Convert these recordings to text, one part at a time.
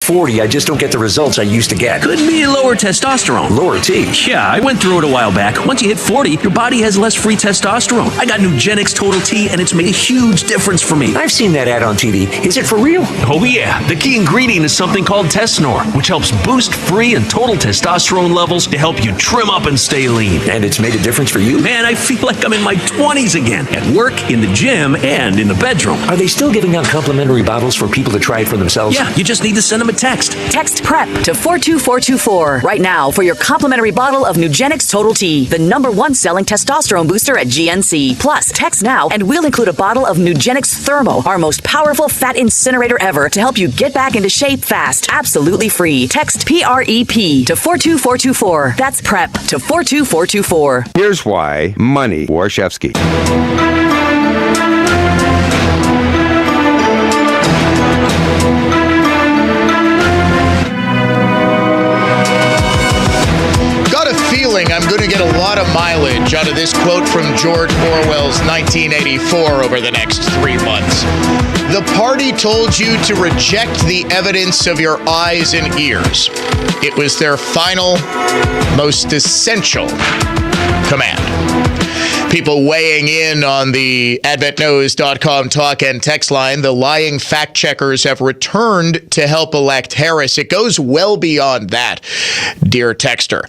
40, I just don't get the results I used to get. Could be lower testosterone. Lower T. Yeah, I went through it a while back. Once you hit 40, your body has less free testosterone. I got Nugenix Total T, and it's made a huge difference for me. I've seen that ad on TV. Is it for real? Oh yeah, the key ingredient is something called Tesnor, which helps boost free and total testosterone levels to help you trim up and stay lean. And it's made a difference for you? Man, I feel like I'm in my 20s again, at work, in the gym, and in the bedroom. Are they still giving out complimentary bottles for people to try it for themselves? Yeah, you just need to send them a text. Text PREP to 42424 right now for your complimentary bottle of Nugenix Total T, the #1 selling testosterone booster at GNC. Plus, text now and we'll include a bottle of Nugenix Thermo, our most powerful fat incinerator ever, to help you get back into shape fast, absolutely free. Text PREP to 42424. That's PREP to 42424. Here's why money Warshevsky. I'm going to get a lot of mileage out of this quote from George Orwell's 1984 over the next 3 months. The party told you to reject the evidence of your eyes and ears. It was their final, most essential command. People weighing in on the adventknows.com talk and text line. The lying fact checkers have returned to help elect Harris. It goes well beyond that, dear texter.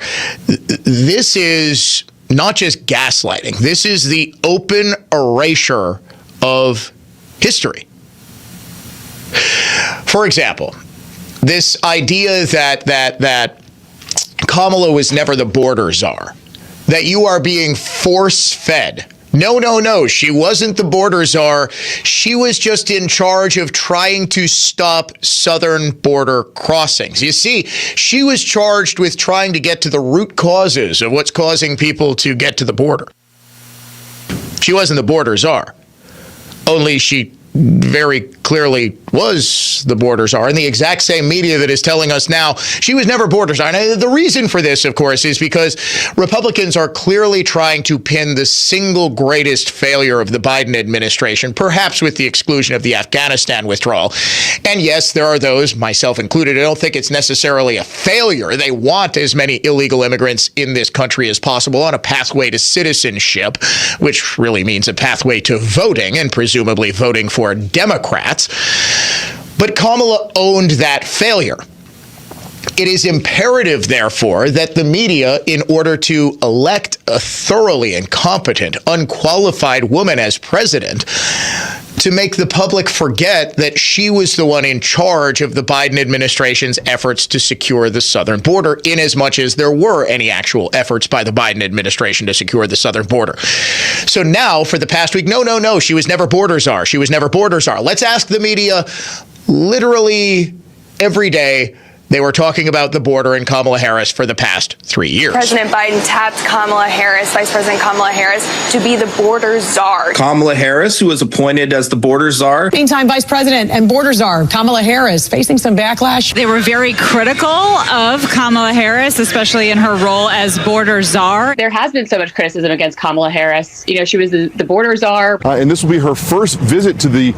This is not just gaslighting. This is the open erasure of history. For example, this idea that Kamala was never the border czar, that you are being force-fed. No. She wasn't the border czar. She was just in charge of trying to stop southern border crossings. You see, she was charged with trying to get to the root causes of what's causing people to get to the border. She wasn't the border czar. Only she very clearly was the border czar, and the exact same media that is telling us now she was never border czar. And the reason for this, of course, is because Republicans are clearly trying to pin the single greatest failure of the Biden administration, perhaps with the exclusion of the Afghanistan withdrawal. And yes, there are those, myself included, I don't think it's necessarily a failure. They want as many illegal immigrants in this country as possible on a pathway to citizenship, which really means a pathway to voting, and presumably voting for Democrats. But Kamala owned that failure. It is imperative, therefore, that the media, in order to elect a thoroughly incompetent, unqualified woman as president, to make the public forget that she was the one in charge of the Biden administration's efforts to secure the southern border, in as much as there were any actual efforts by the Biden administration to secure the southern border. So now, for the past week, no, she was never border czar. She was never border czar. Let's ask the media literally every day. They were talking about the border and Kamala Harris for the past 3 years. President Biden tapped Kamala Harris, Vice President Kamala Harris, to be the border czar. Kamala Harris, who was appointed as the border czar. Meantime, Vice President and border czar Kamala Harris facing some backlash. They were very critical of Kamala Harris, especially in her role as border czar. There has been so much criticism against Kamala Harris. You know, she was the border czar. And this will be her first visit to the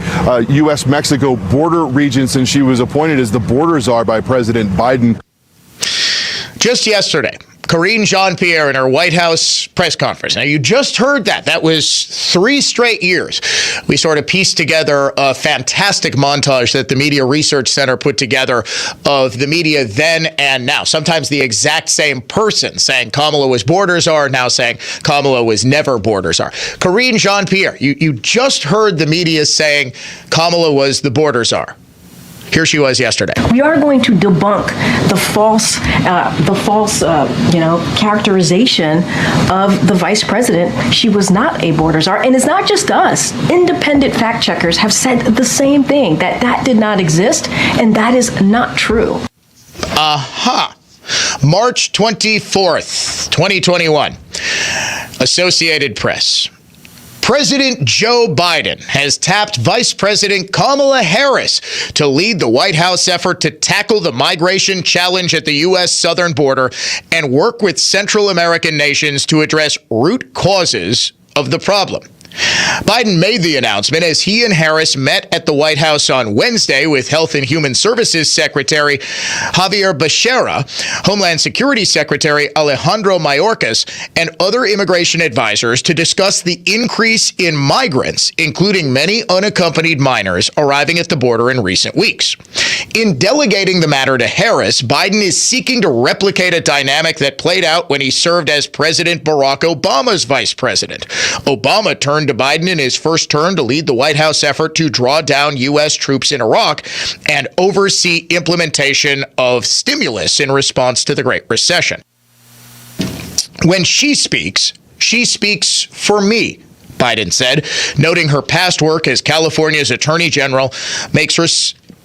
U.S.-Mexico border region since she was appointed as the border czar by President Biden. Just yesterday, Karine Jean-Pierre in her White House press conference. Now, you just heard that. That was 3 straight years. We sort of pieced together a fantastic montage that the Media Research Center put together of the media then and now. Sometimes the exact same person saying Kamala was border czar, now saying Kamala was never border czar. Karine Jean-Pierre, you just heard the media saying Kamala was the border czar. Here she was yesterday. We are going to debunk the false characterization of the vice president. She was not a border czar, and it's not just us. Independent fact checkers have said the same thing, that did not exist, and that is not true. March 24th, 2021. Associated Press. President Joe Biden has tapped Vice President Kamala Harris to lead the White House effort to tackle the migration challenge at the U.S. southern border and work with Central American nations to address root causes of the problem. Biden made the announcement as he and Harris met at the White House on Wednesday with Health and Human Services Secretary Javier Becerra, Homeland Security Secretary Alejandro Mayorkas, and other immigration advisors to discuss the increase in migrants, including many unaccompanied minors, arriving at the border in recent weeks. In delegating the matter to Harris, Biden is seeking to replicate a dynamic that played out when he served as President Barack Obama's vice president. Obama turned to Biden in his first term to lead the White House effort to draw down U.S. troops in Iraq and oversee implementation of stimulus in response to the Great Recession. When she speaks for me, Biden said, noting her past work as California's Attorney General makes her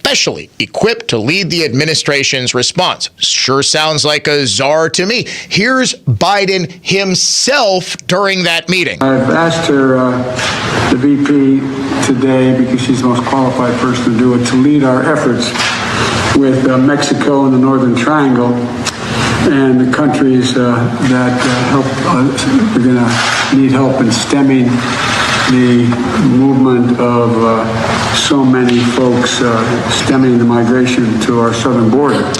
especially equipped to lead the administration's response. Sure sounds like a czar to me. Here's Biden himself during that meeting. I've asked her, the VP today, because she's the most qualified person to do it, to lead our efforts with Mexico and the Northern Triangle and the countries that help. We're going to need help in stemming the movement of so many folks, stemming the migration to our southern border.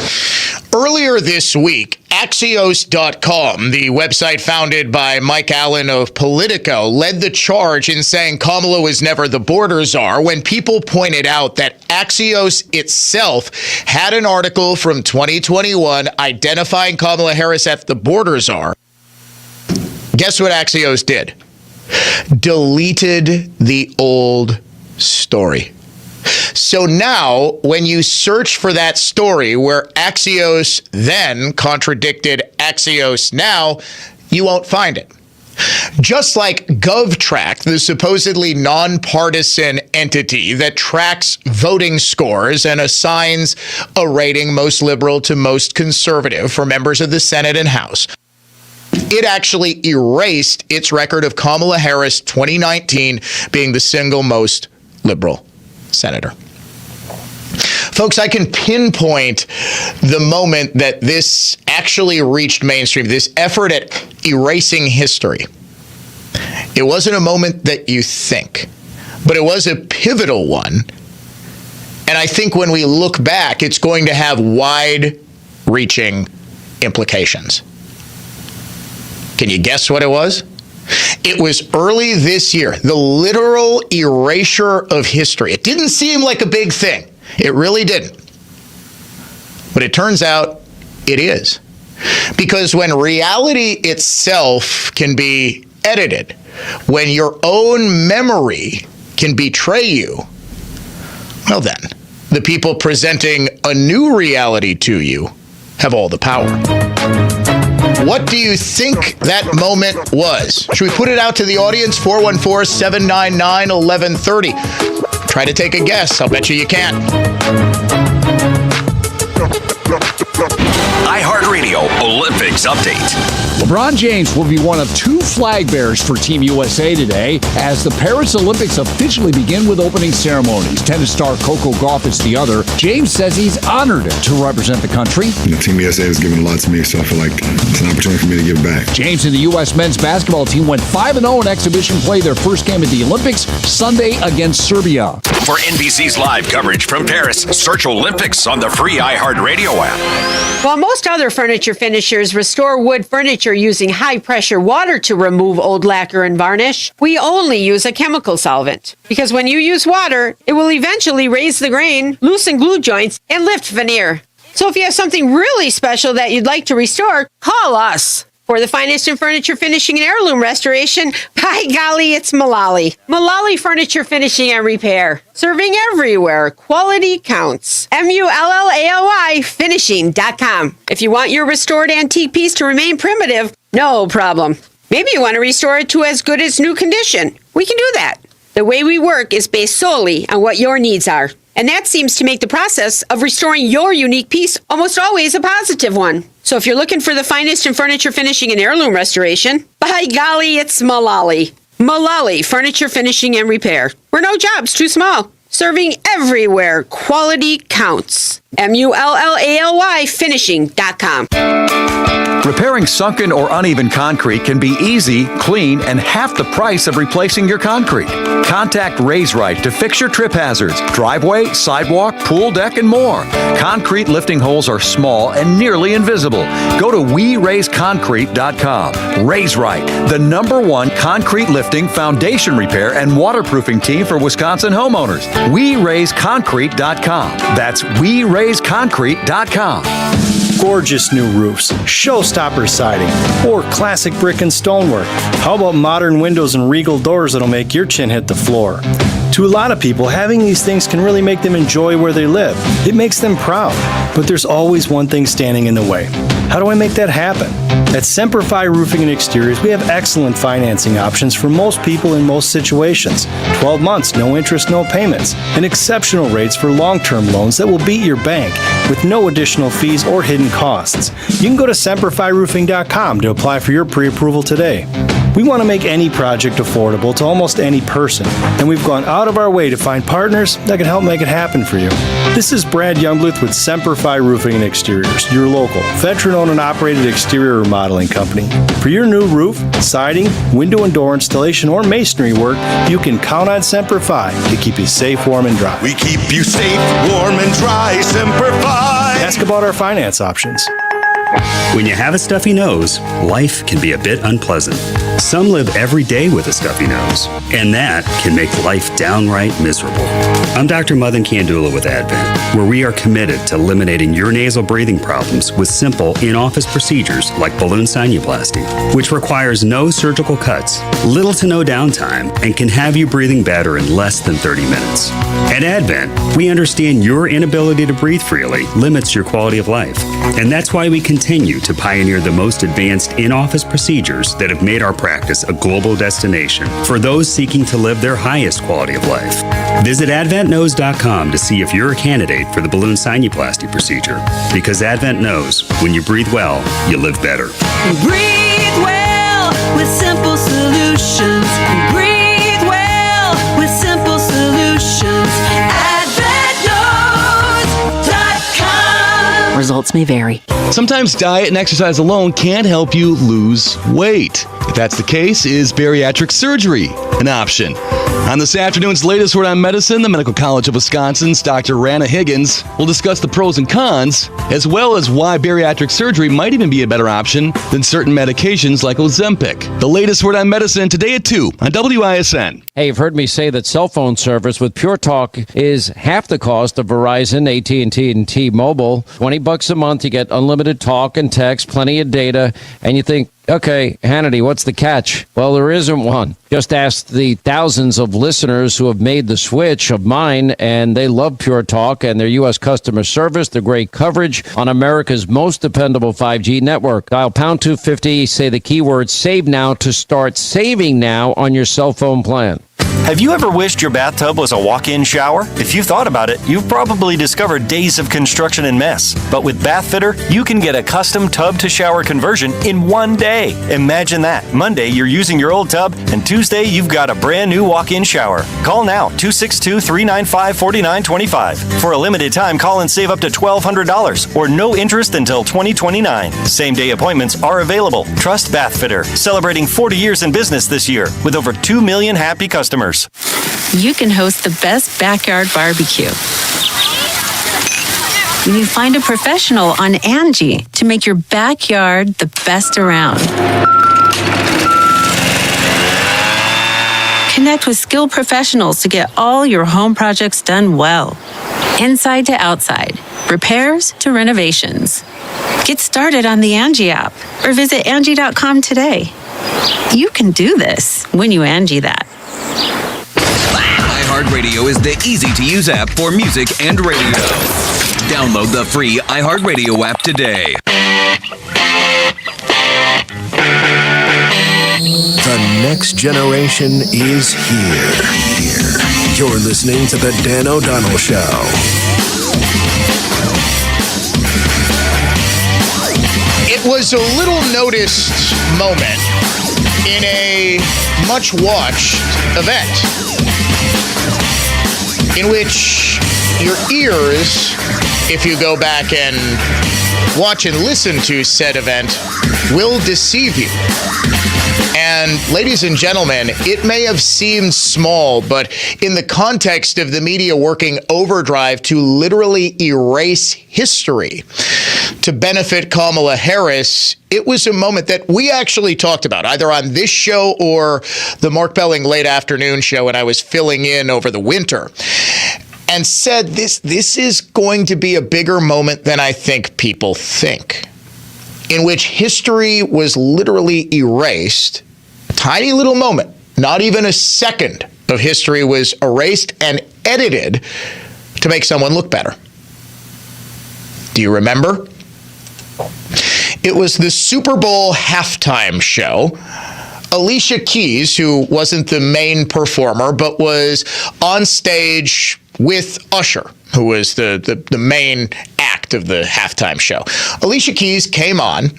Earlier this week, Axios.com, the website founded by Mike Allen of Politico, led the charge in saying Kamala was never the border czar when people pointed out that Axios itself had an article from 2021 identifying Kamala Harris as the border czar. Guess what Axios did? Deleted the old story. So now, when you search for that story where Axios then contradicted Axios now, you won't find it. Just like GovTrack, the supposedly nonpartisan entity that tracks voting scores and assigns a rating most liberal to most conservative for members of the Senate and House, it actually erased its record of Kamala Harris 2019 being the single most liberal senator. Folks, I can pinpoint the moment that this actually reached mainstream, this effort at erasing history. It wasn't a moment that you think, but it was a pivotal one. And I think when we look back, it's going to have wide-reaching implications. Can you guess what it was? It was early this year, the literal erasure of history. It didn't seem like a big thing. It really didn't. But it turns out it is. Because when reality itself can be edited, when your own memory can betray you, well then, the people presenting a new reality to you have all the power. What do you think that moment was? Should we put it out to the audience? 414-799-1130. Try to take a guess. I'll bet you can't. iHeartRadio Olympics update. LeBron James will be one of two flag bearers for Team USA today as the Paris Olympics officially begin with opening ceremonies. Tennis star Coco Gauff is the other. James says he's honored to represent the country. Team USA has given a lot to me, so I feel like it's an opportunity for me to give back. James and the U.S. men's basketball team went 5-0 in exhibition play, their first game at the Olympics Sunday against Serbia. For NBC's live coverage from Paris, search Olympics on the free iHeartRadio app. While most other furniture finishers restore wood furniture using high-pressure water to remove old lacquer and varnish, we only use a chemical solvent. Because when you use water, it will eventually raise the grain, loosen glue joints, and lift veneer. So if you have something really special that you'd like to restore, call us. For the finest in furniture finishing and heirloom restoration, by golly, it's Mullally. Mullally Furniture Finishing and Repair. Serving everywhere. Quality counts. MULLALY finishing.com. If you want your restored antique piece to remain primitive, no problem. Maybe you want to restore it to as good as new condition. We can do that. The way we work is based solely on what your needs are. And that seems to make the process of restoring your unique piece almost always a positive one. So if you're looking for the finest in furniture finishing and heirloom restoration, by golly, it's Mullally. Mullally Furniture Finishing and Repair. We're no job's too small. Serving everywhere. Quality counts. MULLALY finishing.com. Repairing sunken or uneven concrete can be easy, clean, and half the price of replacing your concrete. Contact Raise Right to fix your trip hazards, driveway, sidewalk, pool deck, and more. Concrete lifting holes are small and nearly invisible. Go to WeRaiseConcrete.com. Raise Right, the #1 concrete lifting, foundation repair, and waterproofing team for Wisconsin homeowners. WeRaiseConcrete.com. That's WeRaiseConcrete.com. Gorgeous new roofs, showstopper siding, or classic brick and stonework. How about modern windows and regal doors that'll make your chin hit the floor? To a lot of people, having these things can really make them enjoy where they live. It makes them proud. But there's always one thing standing in the way. How do I make that happen? At Semperfi Roofing and Exteriors, we have excellent financing options for most people in most situations. 12 months, no interest, no payments, and exceptional rates for long-term loans that will beat your bank with no additional fees or hidden costs. You can go to SemperfiRoofing.com to apply for your pre-approval today. We want to make any project affordable to almost any person, and we've gone out of our way to find partners that can help make it happen for you. This is Brad Youngbluth with Semperfi Roofing and Exteriors, your local, veteran-owned and operated exterior remodeling company. For your new roof, siding, window and door installation, or masonry work, you can count on Semperfi to keep you safe, warm, and dry. We keep you safe, warm, and dry, Semperfi. Ask about our finance options. When you have a stuffy nose, life can be a bit unpleasant. Some live every day with a stuffy nose, and that can make life downright miserable. I'm Dr. Madan Kandula with Advent, where we are committed to eliminating your nasal breathing problems with simple in-office procedures like balloon sinuplasty, which requires no surgical cuts, little to no downtime, and can have you breathing better in less than 30 minutes. At Advent, we understand your inability to breathe freely limits your quality of life, and that's why we continue to pioneer the most advanced in-office procedures that have made our practice a global destination for those seeking to live their highest quality of life. Visit AdventKnows.com to see if you're a candidate for the balloon sinuplasty procedure, because Advent knows when you breathe well, you live better. Breathe well with simple solutions. Breathe well with simple solutions. AdventKnows.com. Results may vary. Sometimes diet and exercise alone can't help you lose weight. If that's the case, is bariatric surgery an option? On this afternoon's latest Word on Medicine, the Medical College of Wisconsin's Dr. Rana Higgins will discuss the pros and cons, as well as why bariatric surgery might even be a better option than certain medications like Ozempic. The latest Word on Medicine today at 2 on WISN. Hey, you've heard me say that cell phone service with Pure Talk is half the cost of Verizon, AT&T, and T-Mobile. $20 a month, you get unlimited talk and text, plenty of data, and you think, okay, Hannity, what's the catch? Well, there isn't one. Just ask the thousands of listeners who have made the switch of mine, and they love Pure Talk and their U.S. customer service, the great coverage on America's most dependable 5G network. Dial pound 250, say the keyword save now to start saving now on your cell phone plan. Have you ever wished your bathtub was a walk-in shower? If you've thought about it, you've probably discovered days of construction and mess. But with Bathfitter, you can get a custom tub-to-shower conversion in one day. Imagine that. Monday, you're using your old tub, and Tuesday, you've got a brand new walk-in shower. Call now, 262-395-4925. For a limited time, call and save up to $1,200 or no interest until 2029. Same-day appointments are available. Trust Bathfitter, celebrating 40 years in business this year with over 2 million happy customers. You can host the best backyard barbecue when you find a professional on Angie to make your backyard the best around. Connect with skilled professionals to get all your home projects done well. Inside to outside, repairs to renovations. Get started on the Angie app or visit Angie.com today. You can do this when you Angie that. iHeartRadio is the easy-to-use app for music and radio. Download the free iHeartRadio app today. The next generation is here. You're listening to The Dan O'Donnell Show. It was a little noticed moment in a much-watched event in which your ears, if you go back and watch and listen to said event will deceive you. And ladies and gentlemen, it may have seemed small, but in the context of the media working overdrive to literally erase history to benefit Kamala Harris, it was a moment that we actually talked about, either on this show or the Mark Belling late afternoon show when I was filling in over the winter, and said this is going to be a bigger moment than I think people think, in which history was literally erased. A tiny little moment, not even a second of history was erased and edited to make someone look better. Do you remember? It was the Super Bowl halftime show. Alicia Keys, who wasn't the main performer, but was on stage with Usher, who was the main act of the halftime show. Alicia Keys came on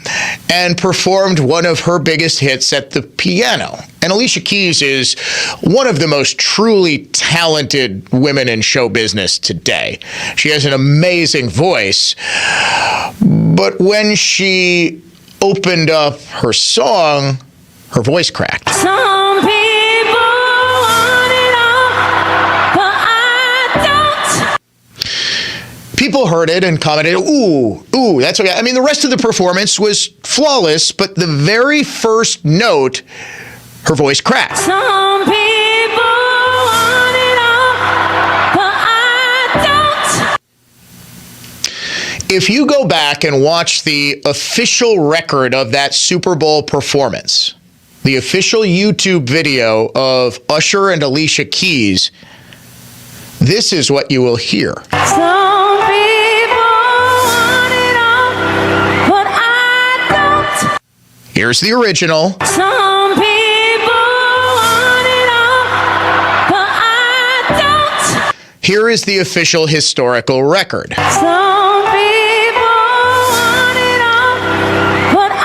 and performed one of her biggest hits at the piano. And Alicia Keys is one of the most truly talented women in show business today. She has an amazing voice. But when she opened up her song, her voice cracked. Some people want it all, but I don't. People heard it and commented, ooh, that's okay. I mean, the rest of the performance was flawless, but the very first note, her voice cracked. Some people want it all, but I don't. If you go back and watch the official record of that Super Bowl performance, the official YouTube video of Usher and Alicia Keys, this is what you will hear. Some people want it all, but I don't. Here's the original. Some people want it all, but I don't. Here is the official historical record. Some people want it all, but I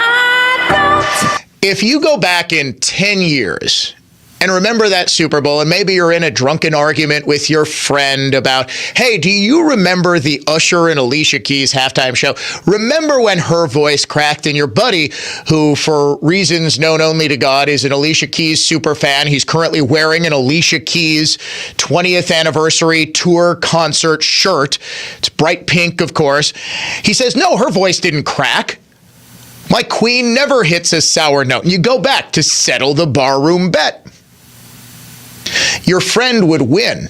don't. If you go back in 10 years and remember that Super Bowl, and maybe you're in a drunken argument with your friend about, hey, do you remember the Usher and Alicia Keys halftime show? Remember when her voice cracked, and your buddy, who for reasons known only to God is an Alicia Keys super fan, he's currently wearing an Alicia Keys 20th anniversary tour concert shirt. It's bright pink, of course. He says, no, her voice didn't crack. My queen never hits a sour note. And you go back to settle the barroom bet. Your friend would win,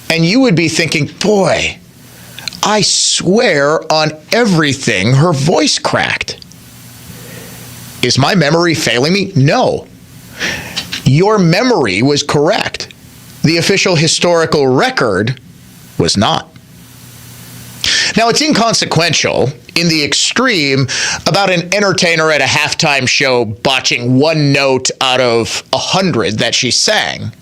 and you would be thinking, boy, I swear on everything her voice cracked. Is my memory failing me? No. Your memory was correct. The official historical record was not. Now, it's inconsequential in the extreme about an entertainer at a halftime show botching one note out of 100 that she sang.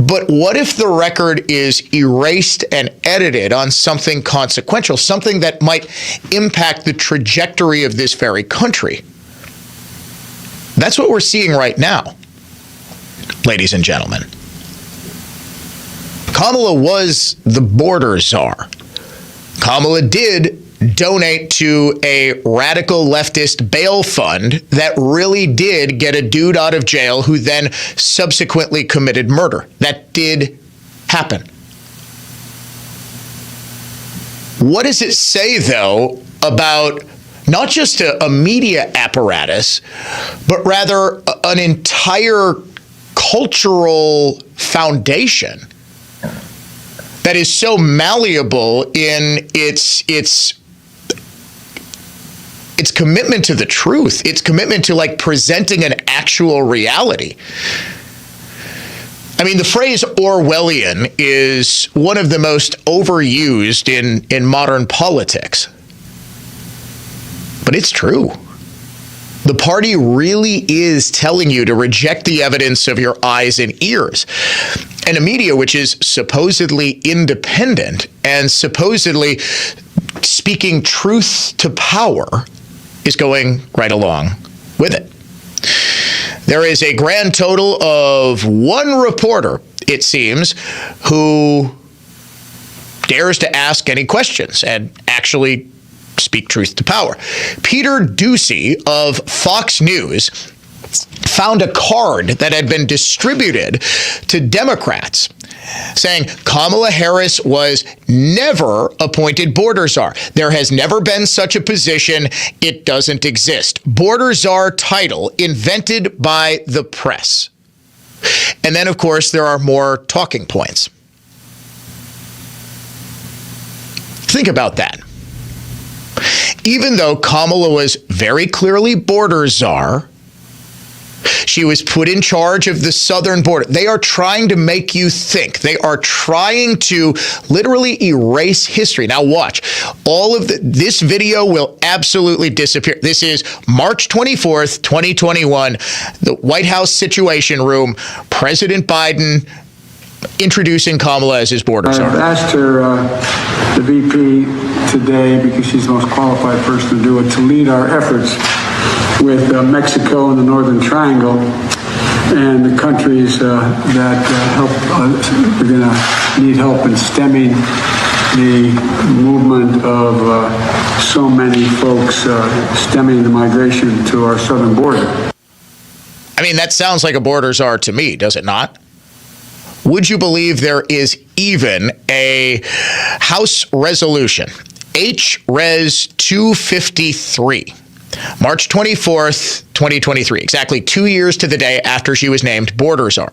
But what if the record is erased and edited on something consequential, something that might impact the trajectory of this very country? That's what we're seeing right now, ladies and gentlemen. Kamala was the border czar. Kamala did donate to a radical leftist bail fund that really did get a dude out of jail who then subsequently committed murder. That did happen. What does it say, though, about not just a media apparatus, but rather an entire cultural foundation that is so malleable in its commitment to the truth, its commitment to like presenting an actual reality? I mean, the phrase Orwellian is one of the most overused in modern politics. But it's true. The party really is telling you to reject the evidence of your eyes and ears. And a media which is supposedly independent and supposedly speaking truth to power is going right along with it. There is a grand total of one reporter, it seems, who dares to ask any questions and actually speak truth to power. Peter Doocy of Fox News found a card that had been distributed to Democrats saying Kamala Harris was never appointed border czar. There has never been such a position. It doesn't exist. Border czar title invented by the press. And then, of course, there are more talking points. Think about that. Even though Kamala was very clearly border czar, she was put in charge of the southern border. They are trying to make you think. They are trying to literally erase history. Now watch. All of this video will absolutely disappear. This is March 24th, 2021, the White House Situation Room, President Biden introducing Kamala as his border czar. I've asked her, the VP today, because she's the most qualified person to do it, to lead our efforts with Mexico and the Northern Triangle and the countries that help. We're going to need help in stemming the movement of so many folks, stemming the migration to our southern border. I mean, that sounds like a border czar to me, does it not? Would you believe there is even a House resolution, H-Res 253, March 24th, 2023, exactly 2 years to the day after she was named border czar.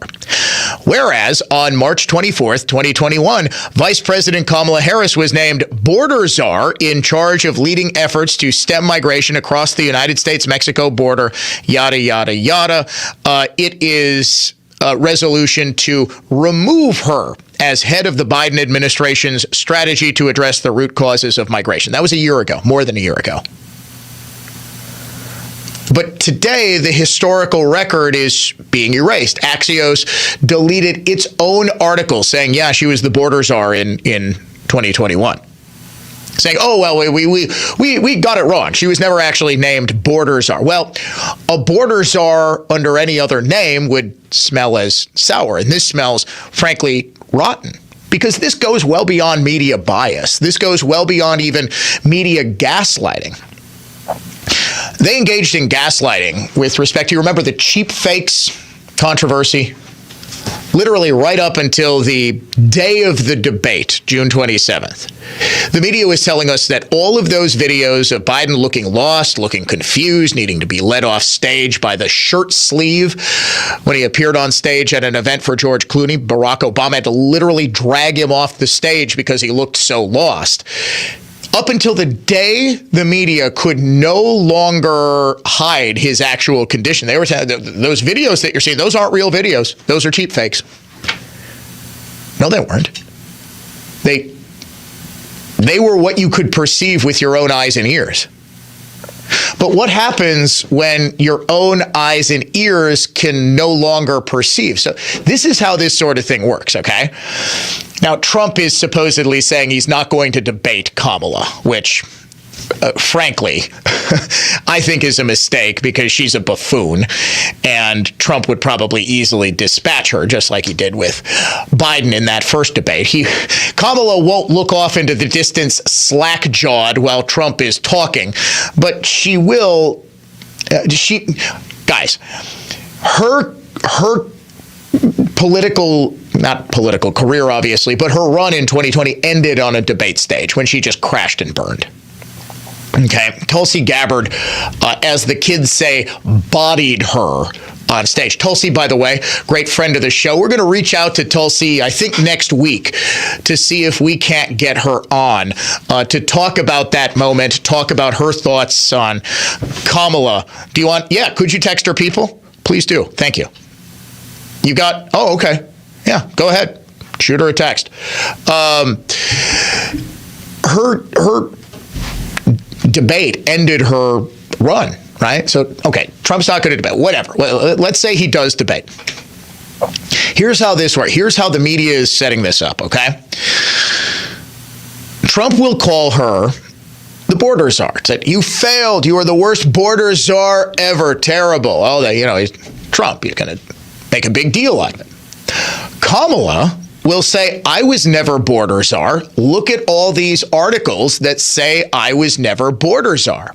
Whereas on March 24th, 2021, Vice President Kamala Harris was named border czar in charge of leading efforts to stem migration across the United States-Mexico border, yada, yada, yada. It is a resolution to remove her as head of the Biden administration's strategy to address the root causes of migration. That was a year ago, more than a year ago. But today, the historical record is being erased. Axios deleted its own article saying, yeah, she was the border czar in 2021. Saying, oh, well, we got it wrong. She was never actually named border czar. Well, a border czar under any other name would smell as sour. And this smells, frankly, rotten. Because this goes well beyond media bias. This goes well beyond even media gaslighting. They engaged in gaslighting with respect to, you remember the cheap fakes controversy? Literally right up until the day of the debate, June 27th. The media was telling us that all of those videos of Biden looking lost, looking confused, needing to be led off stage by the shirt sleeve when he appeared on stage at an event for George Clooney, Barack Obama had to literally drag him off the stage because he looked so lost. Up until the day the media could no longer hide his actual condition. They were saying those videos that you're seeing, those aren't real videos. Those are cheap fakes. No, they weren't. They were what you could perceive with your own eyes and ears. But what happens when your own eyes and ears can no longer perceive? So this is how this sort of thing works, okay? Now, Trump is supposedly saying he's not going to debate Kamala, which, frankly, I think is a mistake because she's a buffoon, and Trump would probably easily dispatch her, just like he did with Biden in that first debate. Kamala won't look off into the distance slack-jawed while Trump is talking, but she will. Guys, her not political career, obviously, but her run in 2020 ended on a debate stage when she just crashed and burned. Okay, Tulsi Gabbard, as the kids say, bodied her on stage. Tulsi, by the way, great friend of the show. We're going to reach out to Tulsi, I think, next week to see if we can't get her on to talk about that moment, talk about her thoughts on Kamala. Do you want? Yeah, could you text her, people? Please do. Thank you. You got? Oh, okay. Yeah, go ahead. Shoot her a text. Her debate ended her run, right? So, okay, Trump's not going to debate. Whatever. Let's say he does debate. Here's how this works. Here's how the media is setting this up, okay? Trump will call her the border czar. Said, you failed. You are the worst border czar ever. Terrible. Oh, he's Trump. He's going to make a big deal out of it. Kamala will say, I was never border czar. Look at all these articles that say I was never border czar.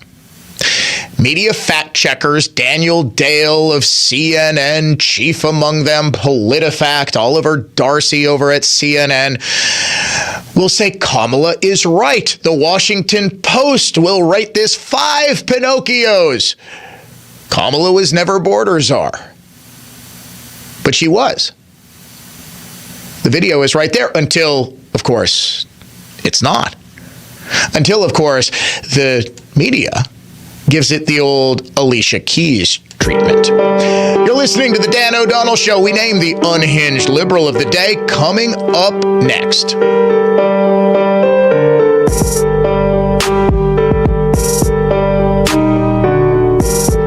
Media fact checkers, Daniel Dale of CNN, chief among them, PolitiFact, Oliver Darcy over at CNN, will say Kamala is right. The Washington Post will rate this 5 Pinocchios. Kamala was never border czar. But she was. The video is right there until, of course, it's not. Until, of course, the media gives it the old Alicia Keys treatment. You're listening to the Dan O'Donnell Show. We name the unhinged liberal of the day. Coming up next.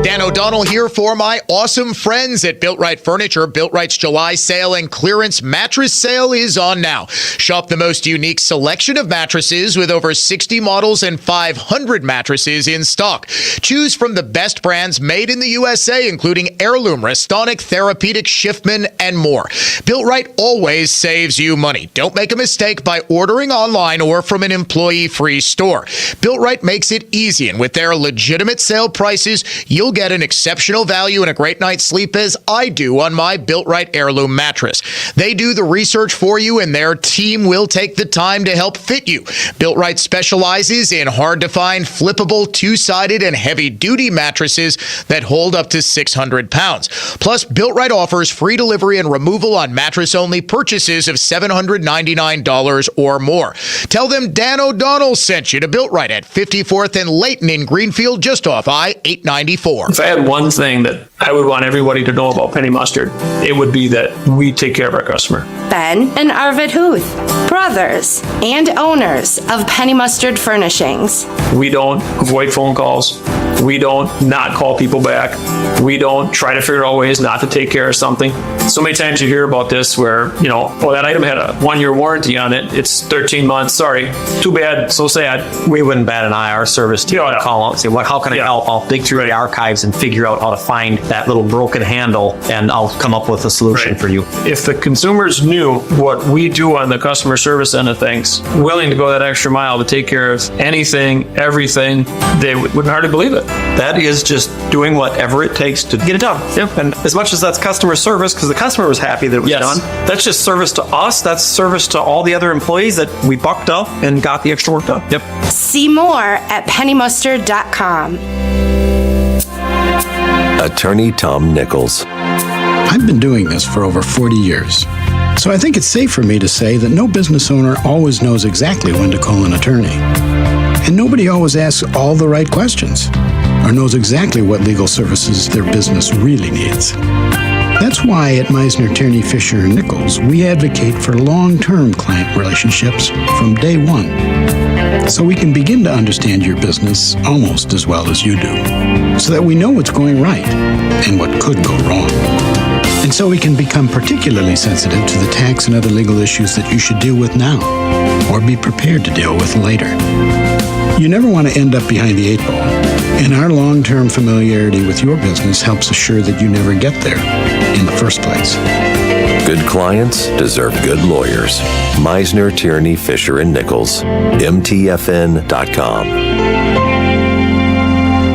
Dan O'Donnell here for my awesome friends at Built Right Furniture. Built Right's July sale and clearance mattress sale is on now. Shop the most unique selection of mattresses with over 60 models and 500 mattresses in stock. Choose from the best brands made in the USA, including Heirloom, Restonic, Therapeutic, Schiffman, and more. Built Right always saves you money. Don't make a mistake by ordering online or from an employee-free store. Built Right makes it easy, and with their legitimate sale prices, you'll get an exceptional value and a great night's sleep as I do on my Built Right Heirloom mattress. They do the research for you and their team will take the time to help fit you. Built Right specializes in hard-to-find, flippable, two-sided, and heavy-duty mattresses that hold up to 600 pounds. Plus, Built Right offers free delivery and removal on mattress-only purchases of $799 or more. Tell them Dan O'Donnell sent you to Built Right at 54th and Layton in Greenfield, just off I-894. If I had one thing that I would want everybody to know about Penny Mustard, it would be that we take care of our customer. Ben and Arvid Huth, brothers and owners of Penny Mustard Furnishings. We don't avoid phone calls. We don't not call people back. We don't try to figure out ways not to take care of something. So many times you hear about this where, that item had a 1-year warranty on it. It's 13 months. Sorry. Too bad. So sad. We wouldn't bat an eye. Our service team would call out and say, how can I help? I'll dig through the archives and figure out how to find that little broken handle, and I'll come up with a solution for you. If the consumers knew what we do on the customer service end of things, willing to go that extra mile to take care of anything, everything, they wouldn't hardly believe it. That is just doing whatever it takes to get it done. Yep. And as much as that's customer service, because the customer was happy that it was done, that's just service to us. That's service to all the other employees that we bucked up and got the extra work done. Yep. See more at pennymustard.com. Attorney Tom Nichols. I've been doing this for over 40 years. So I think it's safe for me to say that no business owner always knows exactly when to call an attorney. And nobody always asks all the right questions or knows exactly what legal services their business really needs. That's why at Meisner, Tierney, Fisher & Nichols, we advocate for long-term client relationships from day one, so we can begin to understand your business almost as well as you do, so that we know what's going right and what could go wrong. And so we can become particularly sensitive to the tax and other legal issues that you should deal with now, or be prepared to deal with later. You never want to end up behind the 8 ball, and our long-term familiarity with your business helps assure that you never get there in the first place. Good clients deserve good lawyers. Meisner, Tierney, Fisher & Nichols. MTFN.com.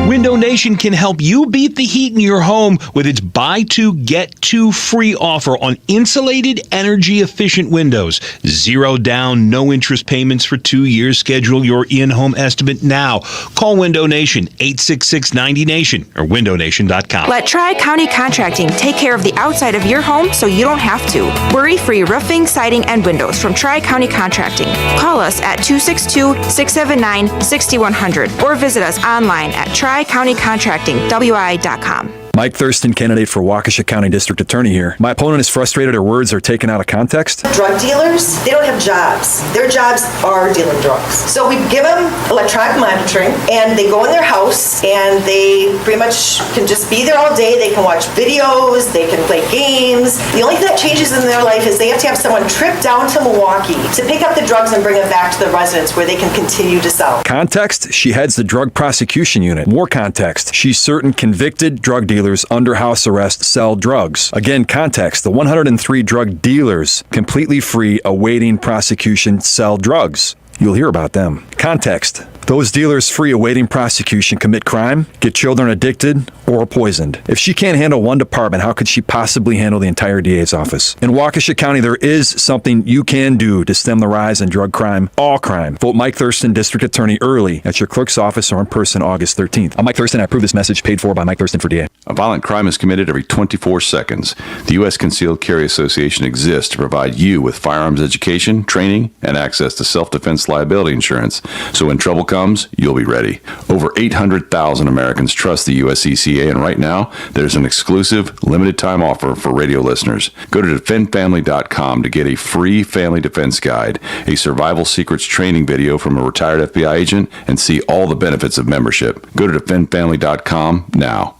Window Nation can help you beat the heat in your home with its buy two, get two free offer on insulated, energy-efficient windows. 0 down, no interest payments for 2 years. Schedule your in-home estimate now. Call Window Nation, 866-90-NATION or windownation.com. Let Tri-County Contracting take care of the outside of your home so you don't have to. Worry-free roofing, siding, and windows from Tri-County Contracting. Call us at 262-679-6100 or visit us online at TriCountyContractingWI.com. Mike Thurston, candidate for Waukesha County District Attorney here. My opponent is frustrated her words are taken out of context. Drug dealers, they don't have jobs. Their jobs are dealing drugs. So we give them electronic monitoring, and they go in their house, and they pretty much can just be there all day. They can watch videos, they can play games. The only thing that changes in their life is they have to have someone trip down to Milwaukee to pick up the drugs and bring them back to the residence where they can continue to sell. Context, she heads the Drug Prosecution Unit. More context, she's certain convicted drug dealers dealers under house arrest sell drugs. Again, context, the 103 drug dealers completely free awaiting prosecution sell drugs. You'll hear about them. Context. Those dealers free awaiting prosecution commit crime, get children addicted, or poisoned. If she can't handle one department, how could she possibly handle the entire DA's office? In Waukesha County, there is something you can do to stem the rise in drug crime, all crime. Vote Mike Thurston, District Attorney, early at your clerk's office or in person August 13th. I'm Mike Thurston. I approve this message paid for by Mike Thurston for DA. A violent crime is committed every 24 seconds. The U.S. Concealed Carry Association exists to provide you with firearms education, training, and access to self-defense liability insurance. So when trouble comes, you'll be ready. Over 800,000 Americans trust the USCCA, and right now, there's an exclusive, limited-time offer for radio listeners. Go to defendfamily.com to get a free family defense guide, a survival secrets training video from a retired FBI agent, and see all the benefits of membership. Go to defendfamily.com now.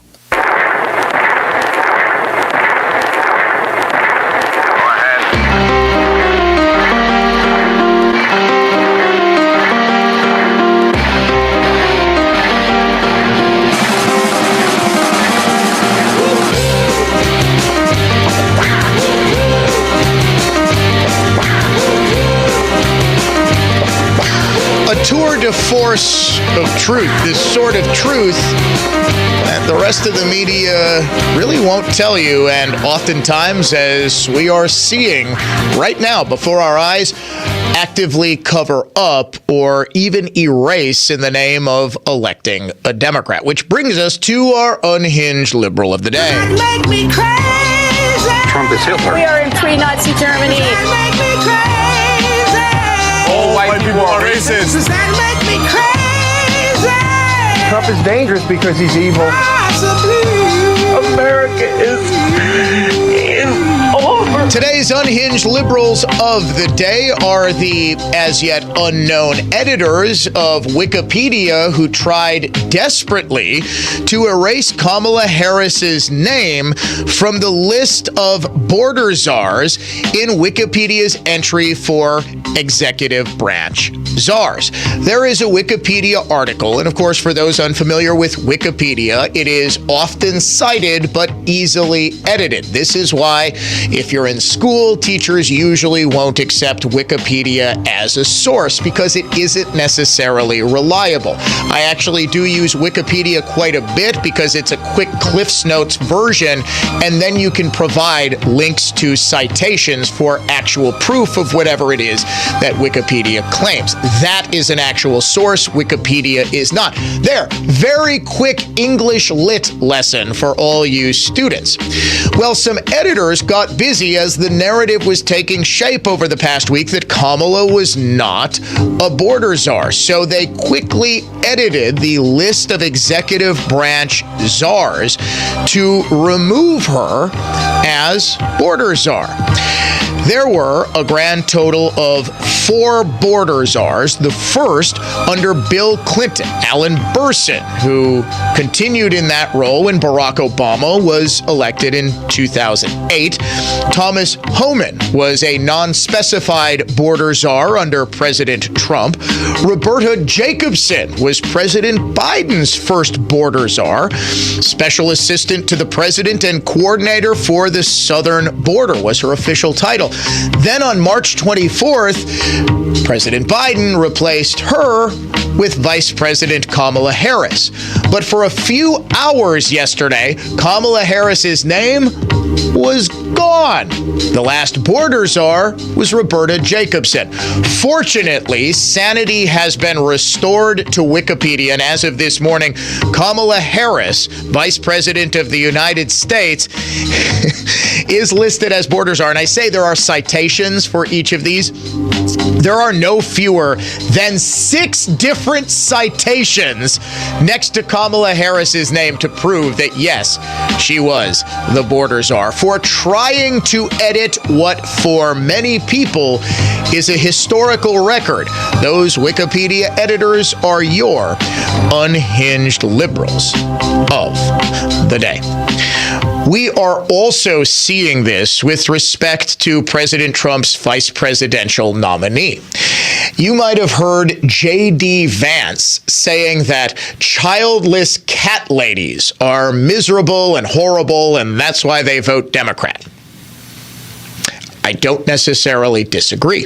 Tour de force of truth, this sort of truth that the rest of the media really won't tell you, and oftentimes, as we are seeing right now before our eyes, actively cover up or even erase in the name of electing a Democrat. Which brings us to our unhinged liberal of the day. Make me crazy. Trump is Hitler. We are in pre-Nazi Germany. Make me crazy. All white people are racist. Does that make me crazy? Trump is dangerous because he's evil. America is over. Today's unhinged liberals of the day are the as yet unknown editors of Wikipedia who tried desperately to erase Kamala Harris's name from the list of border czars in Wikipedia's entry for executive branch czars. There is a Wikipedia article, and of course, for those unfamiliar with Wikipedia, it is often cited but easily edited. This is why, if you're in school, teachers usually won't accept Wikipedia as a source because it isn't necessarily reliable. I actually do use Wikipedia quite a bit because it's a quick Cliff's Notes version, and then you can provide links to citations for actual proof of whatever it is that Wikipedia claims. That is an actual source. Wikipedia is not. There, very quick English lit lesson for all you students. Well, some editors got busy as the narrative was taking shape over the past week that Kamala was not a border czar. So they quickly edited the list of executive branch czars to remove her as border czar. There were a grand total of 4 border czars, the first under Bill Clinton, Alan Burson, who continued in that role when Barack Obama was elected in 2008. Thomas Homan was a non-specified border czar under President Trump. Roberta Jacobson was President Biden's first border czar. Special assistant to the president and coordinator for the southern border was her official title. Then on March 24th, President Biden replaced her with Vice President Kamala Harris. But for a few hours yesterday, Kamala Harris's name was gone. The last border czar was Roberta Jacobson. Fortunately, sanity has been restored to Wikipedia, and as of this morning, Kamala Harris, Vice President of the United States, is listed as border czar. And I say there are citations for each of these. There are no fewer than 6 different citations next to Kamala Harris's name to prove that, yes, she was the border czar for trying to edit what for many people is a historical record. Those Wikipedia editors are your unhinged liberals of the day. We are also seeing this with respect to President Trump's vice presidential nominee. You might have heard J.D. Vance saying that childless cat ladies are miserable and horrible, and that's why they vote Democrat. I don't necessarily disagree.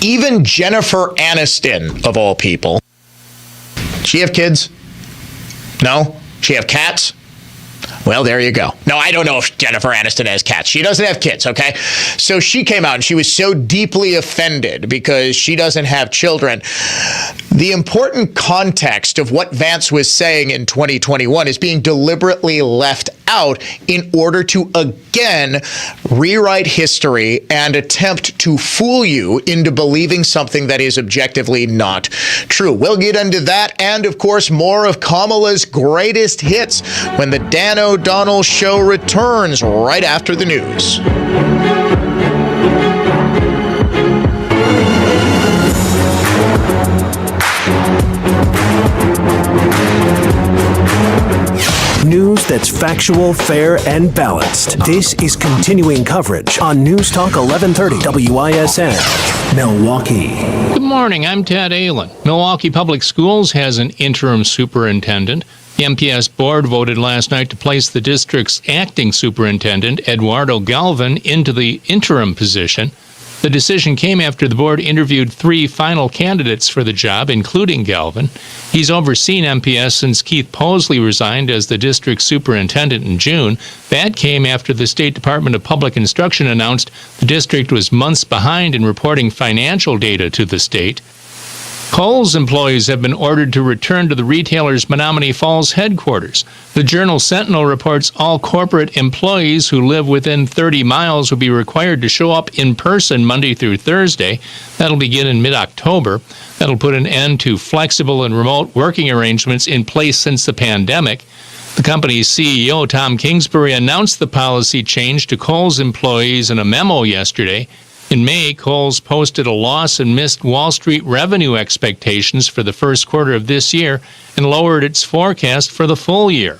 Even Jennifer Aniston, of all people, she have kids? No? She have cats? Well, there you go. No, I don't know if Jennifer Aniston has cats. She doesn't have kids, okay? So she came out and she was so deeply offended because she doesn't have children. The important context of what Vance was saying in 2021 is being deliberately left out in order to again rewrite history and attempt to fool you into believing something that is objectively not true. We'll get into that and, of course, more of Kamala's greatest hits when the Dan O'Donnell Show returns right after the news. News that's factual, fair, and balanced. This is continuing coverage on News Talk 1130 WISN, Milwaukee. Good morning, I'm Ted Allen. Milwaukee Public Schools has an interim superintendent. The MPS board voted last night to place the district's acting superintendent, Eduardo Galvin, into the interim position. The decision came after the board interviewed 3 final candidates for the job, including Galvin. He's overseen MPS since Keith Posley resigned as the district superintendent in June. That came after the State Department of Public Instruction announced the district was months behind in reporting financial data to the state. Kohl's employees have been ordered to return to the retailer's Menominee Falls headquarters. The Journal Sentinel reports all corporate employees who live within 30 miles will be required to show up in person Monday through Thursday. That'll begin in mid-October. That'll put an end to flexible and remote working arrangements in place since the pandemic. The company's CEO, Tom Kingsbury, announced the policy change to Kohl's employees in a memo yesterday. In May, Kohl's posted a loss and missed Wall Street revenue expectations for the first quarter of this year and lowered its forecast for the full year.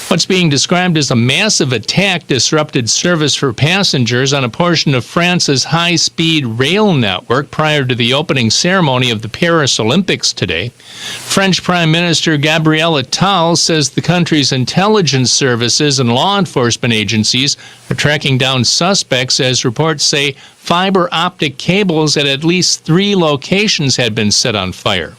What's being described as a massive attack disrupted service for passengers on a portion of France's high-speed rail network prior to the opening ceremony of the Paris Olympics today. French Prime Minister Gabriel Attal says the country's intelligence services and law enforcement agencies are tracking down suspects as reports say fiber optic cables at least 3 locations had been set on fire.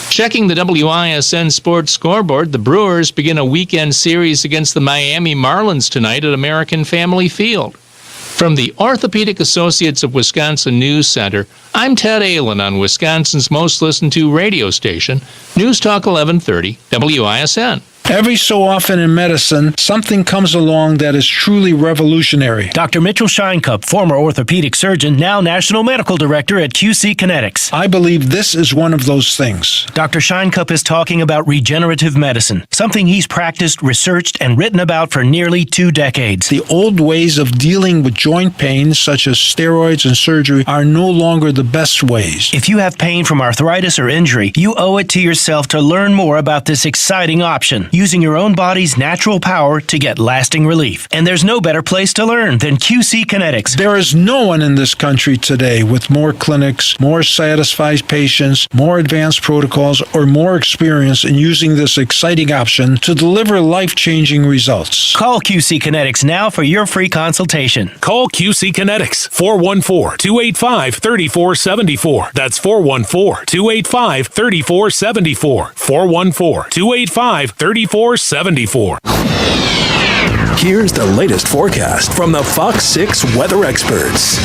Checking the WISN Sports Scoreboard, the Brewers begin a weekend series against the Miami Marlins tonight at American Family Field. From the Orthopedic Associates of Wisconsin News Center, I'm Ted Allen on Wisconsin's most listened to radio station, News Talk 1130 WISN. Every so often in medicine, something comes along that is truly revolutionary. Dr. Mitchell Scheinkup, former orthopedic surgeon, now National Medical Director at QC Kinetics. I believe this is one of those things. Dr. Scheinkup is talking about regenerative medicine, something he's practiced, researched, and written about for nearly 2 decades. The old ways of dealing with joint pain, such as steroids and surgery, are no longer the best ways. If you have pain from arthritis or injury, you owe it to yourself to learn more about this exciting option, using your own body's natural power to get lasting relief. And there's no better place to learn than QC Kinetics. There is no one in this country today with more clinics, more satisfied patients, more advanced protocols, or more experience in using this exciting option to deliver life-changing results. Call QC Kinetics now for your free consultation. Call QC Kinetics, 414-285-3474. That's 414-285-3474. 414-285-3474. Here's the latest forecast from the Fox 6 weather experts.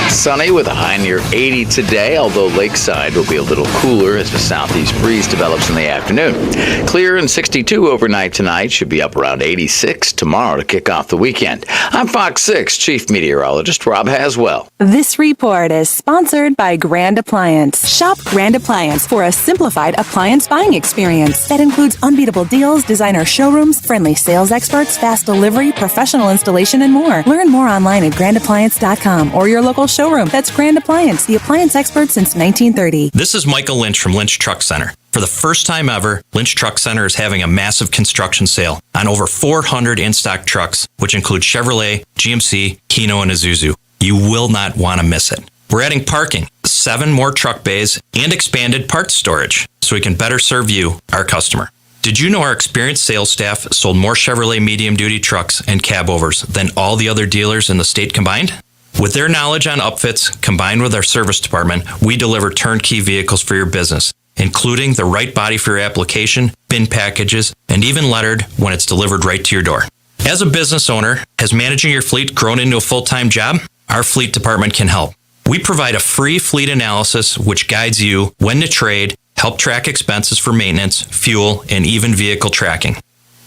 Sunny with a high near 80 today, although lakeside will be a little cooler as the southeast breeze develops in the afternoon. Clear and 62 overnight tonight, should be up around 86 tomorrow to kick off the weekend. I'm Fox 6 Chief Meteorologist Rob Haswell. This report is sponsored by Grand Appliance. Shop Grand Appliance for a simplified appliance buying experience that includes unbeatable deals, designer showrooms, friendly sales experts, fast delivery, professional installation, and more. Learn more online at grandappliance.com or your local showroom showroom. That's Grand Appliance, the appliance expert since 1930. This is Michael Lynch from Lynch Truck Center. For the first time ever, Lynch Truck Center is having a massive construction sale on over 400 in-stock trucks, which include Chevrolet, GMC, Hino, and Isuzu. You will not want to miss it. We're adding parking, 7 more truck bays, and expanded parts storage so we can better serve you, our customer. Did you know our experienced sales staff sold more Chevrolet medium-duty trucks and cabovers than all the other dealers in the state combined? With their knowledge on upfits, combined with our service department, we deliver turnkey vehicles for your business, including the right body for your application, bin packages, and even lettered when it's delivered right to your door. As a business owner, has managing your fleet grown into a full-time job? Our fleet department can help. We provide a free fleet analysis which guides you when to trade, help track expenses for maintenance, fuel, and even vehicle tracking.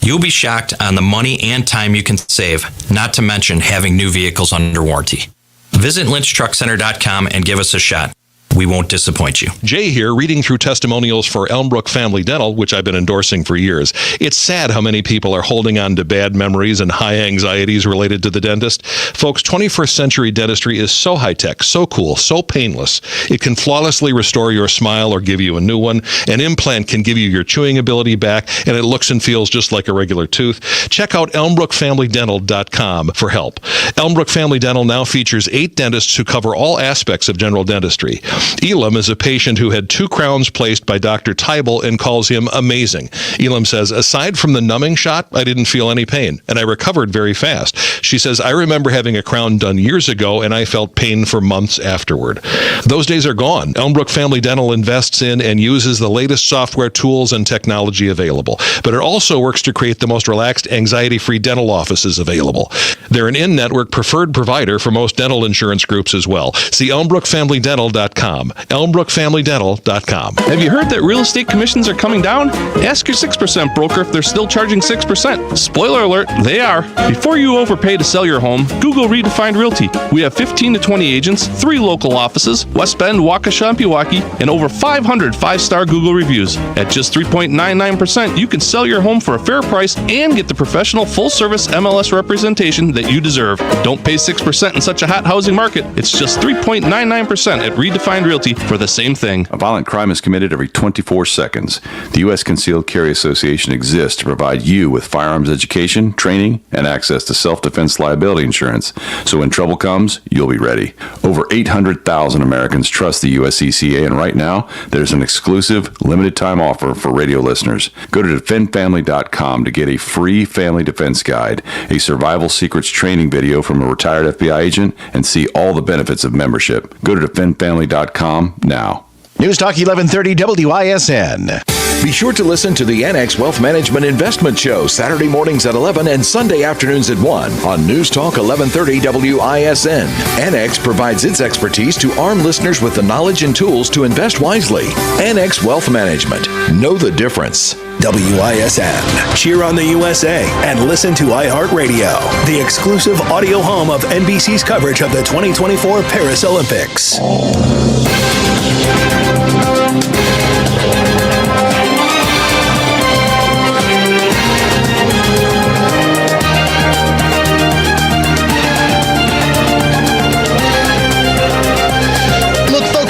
You'll be shocked on the money and time you can save, not to mention having new vehicles under warranty. Visit lynchtruckcenter.com and give us a shot. We won't disappoint you. Jay here, reading through testimonials for Elmbrook Family Dental, which I've been endorsing for years. It's sad how many people are holding on to bad memories and high anxieties related to the dentist. Folks, 21st century dentistry is so high-tech, so cool, so painless. It can flawlessly restore your smile or give you a new one. An implant can give you your chewing ability back, and it looks and feels just like a regular tooth. Check out elmbrookfamilydental.com for help. Elmbrook Family Dental now features 8 dentists who cover all aspects of general dentistry. Elam is a patient who had 2 crowns placed by Dr. Tybel and calls him amazing. Elam says, aside from the numbing shot, I didn't feel any pain, and I recovered very fast. She says, I remember having a crown done years ago, and I felt pain for months afterward. Those days are gone. Elmbrook Family Dental invests in and uses the latest software tools and technology available, but it also works to create the most relaxed, anxiety-free dental offices available. They're an in-network preferred provider for most dental insurance groups as well. See elmbrookfamilydental.com. elmbrookfamilydental.com. Have you heard that real estate commissions are coming down? Ask your 6% broker if they're still charging 6%. Spoiler alert, they are. Before you overpay to sell your home, Google Redefined Realty. We have 15 to 20 agents, 3 local offices, West Bend, Waukesha, and Pewaukee, and over 500 5-star Google reviews. At just 3.99%, you can sell your home for a fair price and get the professional full-service MLS representation that you deserve. Don't pay 6% in such a hot housing market. It's just 3.99% at Redefined Realty for the same thing. A violent crime is committed every 24 seconds. The U.S. Concealed Carry Association exists to provide you with firearms education, training, and access to self-defense liability insurance. So when trouble comes, you'll be ready. Over 800,000 Americans trust the USCCA, and right now, there's an exclusive, limited-time offer for radio listeners. Go to defendfamily.com to get a free family defense guide, a survival secrets training video from a retired FBI agent, and see all the benefits of membership. Go to defendfamily.com now. News Talk 1130 WISN. Be sure to listen to the Annex Wealth Management Investment Show Saturday mornings at 11 and Sunday afternoons at 1 on News Talk 1130 WISN. Annex provides its expertise to arm listeners with the knowledge and tools to invest wisely. Annex Wealth Management. Know the difference. WISN. Cheer on the USA and listen to iHeartRadio, the exclusive audio home of NBC's coverage of the 2024 Paris Olympics.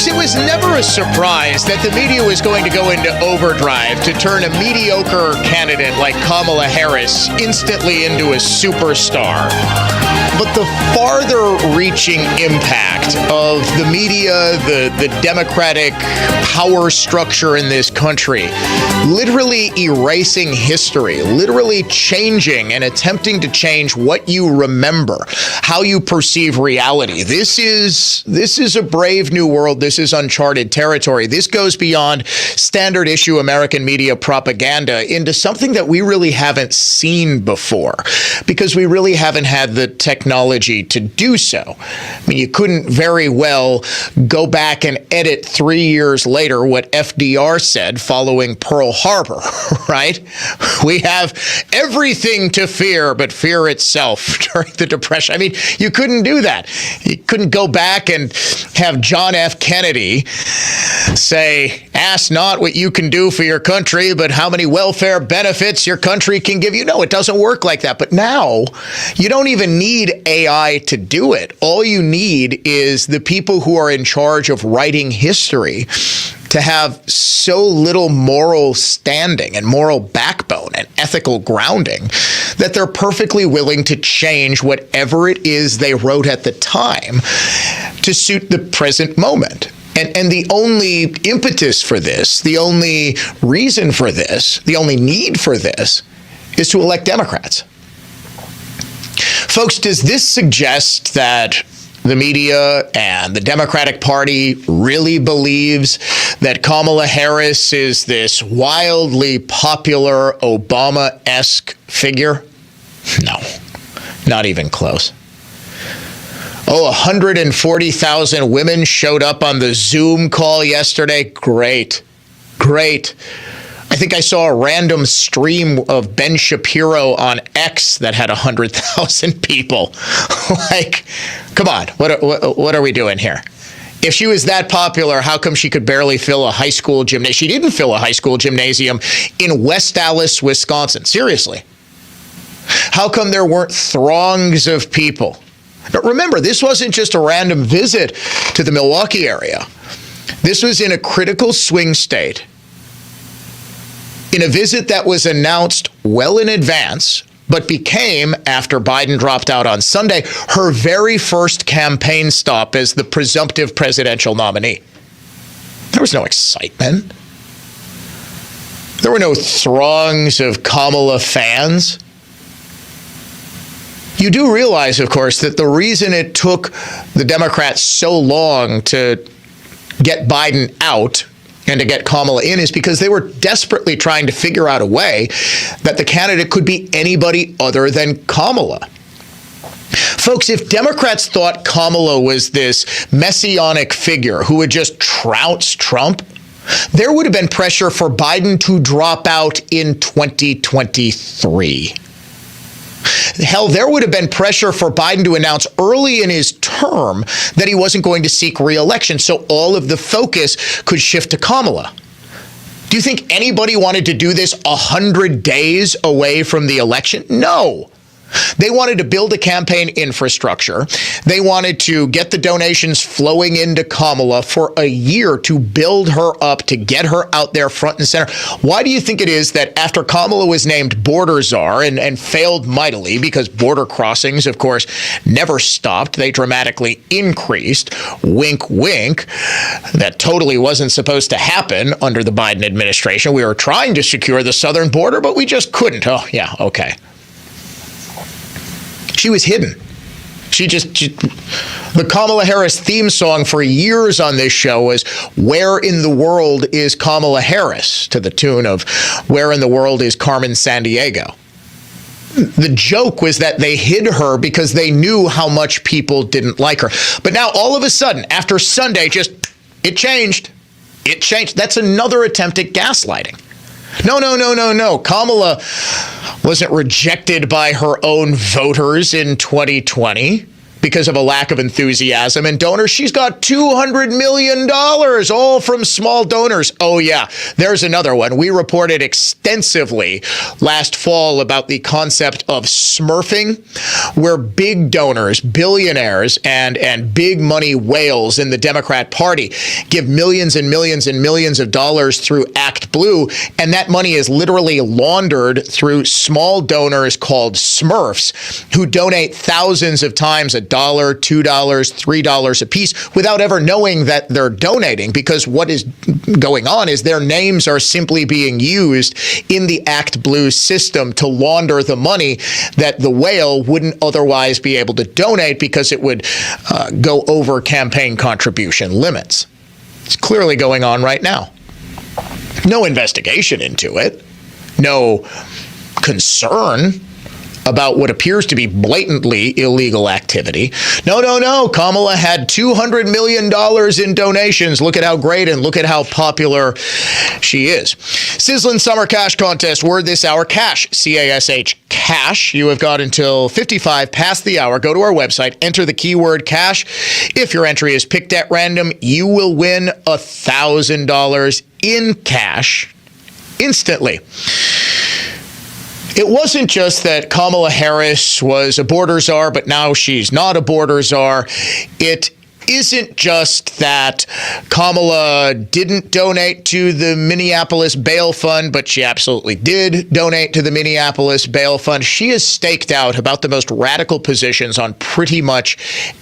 It was never a surprise that the media was going to go into overdrive to turn a mediocre candidate like Kamala Harris instantly into a superstar. But the farther-reaching impact of the media, the democratic power structure in this country, literally erasing history, literally changing and attempting to change what you remember, how you perceive reality. This is a brave new world. This is uncharted territory. This goes beyond standard issue American media propaganda into something that we really haven't seen before, because we really haven't had the technology to do so. I mean, you couldn't very well go back and edit 3 years later what FDR said following Pearl Harbor, right? We have everything to fear but fear itself during the Depression. I mean, you couldn't do that. You couldn't go back and have John F. Kennedy say, say, ask not what you can do for your country, but how many welfare benefits your country can give you. No, it doesn't work like that. But now you don't even need AI to do it. All you need is the people who are in charge of writing history to have so little moral standing and moral backbone and ethical grounding that they're perfectly willing to change whatever it is they wrote at the time to suit the present moment. And the only impetus for this, the only reason for this, the only need for this is to elect Democrats. Folks, does this suggest that the media and the Democratic Party really believes that Kamala Harris is this wildly popular Obama-esque figure? No, not even close. 140,000 women showed up on the Zoom call yesterday. Great. I think I saw a random stream of Ben Shapiro on X that had 100,000 people. Like, come on, what are we doing here? If she was that popular, how come she could barely fill a high school gymnasium? She didn't fill a high school gymnasium in West Allis, Wisconsin. Seriously. How come there weren't throngs of people? But remember, this wasn't just a random visit to the Milwaukee area. This was in a critical swing state, in a visit that was announced well in advance, but became, after Biden dropped out on Sunday, her very first campaign stop as the presumptive presidential nominee. There was no excitement. There were no throngs of Kamala fans. You do realize, of course, that the reason it took the Democrats so long to get Biden out and to get Kamala in is because they were desperately trying to figure out a way that the candidate could be anybody other than Kamala. Folks, if Democrats thought Kamala was this messianic figure who would just trounce Trump, there would have been pressure for Biden to drop out in 2023. Hell, there would have been pressure for Biden to announce early in his term that he wasn't going to seek re-election, so all of the focus could shift to Kamala. Do you think anybody wanted to do this 100 days away from the election? No. They wanted to build a campaign infrastructure. They wanted to get the donations flowing into Kamala for a year to build her up, to get her out there front and center. Why do you think it is that after Kamala was named border czar and failed mightily, because border crossings, of course, never stopped, they dramatically increased, wink, wink, that totally wasn't supposed to happen under the Biden administration. We were trying to secure the southern border, but we just couldn't. Oh, yeah, okay. She was hidden. The Kamala Harris theme song for years on this show was "Where in the World is Kamala Harris?" to the tune of "Where in the World is Carmen Sandiego?" The joke was that they hid her because they knew how much people didn't like her. But now all of a sudden, after Sunday, it changed. It changed. That's another attempt at gaslighting. No. Kamala wasn't rejected by her own voters in 2020 because of a lack of enthusiasm and donors. She's got $200 million, all from small donors. Oh, yeah, there's another one. We reported extensively last fall about the concept of smurfing, where big donors, billionaires, and big money whales in the Democrat Party give millions and millions and millions of dollars through Act Blue, and that money is literally laundered through small donors called smurfs who donate thousands of times $1, $2, $3 a piece without ever knowing that they're donating, because what is going on is their names are simply being used in the Act Blue system to launder the money that the whale wouldn't otherwise be able to donate because it would go over campaign contribution limits. It's clearly going on right now. No investigation into it. No concern about what appears to be blatantly illegal activity. No. Kamala had $200 million in donations. Look at how great and look at how popular she is. Sizzling Summer Cash Contest. Word this hour, cash, C-A-S-H, cash. You have got until 55 past the hour. Go to our website, enter the keyword cash. If your entry is picked at random, you will win $1,000 in cash instantly. It wasn't just that Kamala Harris was a border czar, but now she's not a border czar. It isn't just that Kamala didn't donate to the Minneapolis Bail Fund, but she absolutely did donate to the Minneapolis Bail Fund. She has staked out about the most radical positions on pretty much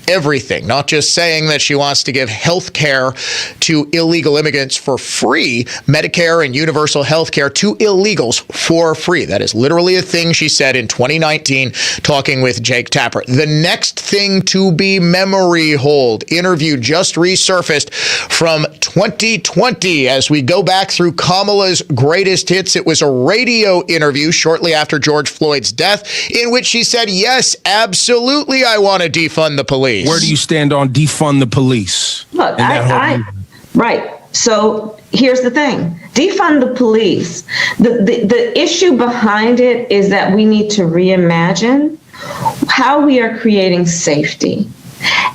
everything, not just saying that she wants to give health care to illegal immigrants for free, Medicare and universal health care to illegals for free. That is literally a thing she said in 2019, talking with Jake Tapper. The next thing to be memory hold, interview just resurfaced from 2020 as we go back through Kamala's greatest hits. It was a radio interview shortly after George Floyd's death in which she said, yes, absolutely, I want to defund the police. Where do you stand on defund the police? Look, right. So here's the thing. Defund the police. The issue behind it is that we need to reimagine how we are creating safety.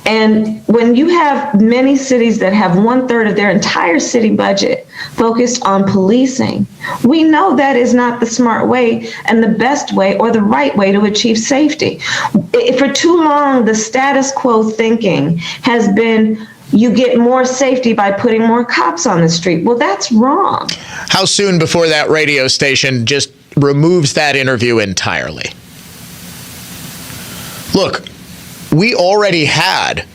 And when you have many cities that have 1/3 of their entire city budget focused on policing, we know that is not the smart way and the best way or the right way to achieve safety. For too long, the status quo thinking has been you get more safety by putting more cops on the street. Well, that's wrong. How soon before that radio station just removes that interview entirely? Look, we already had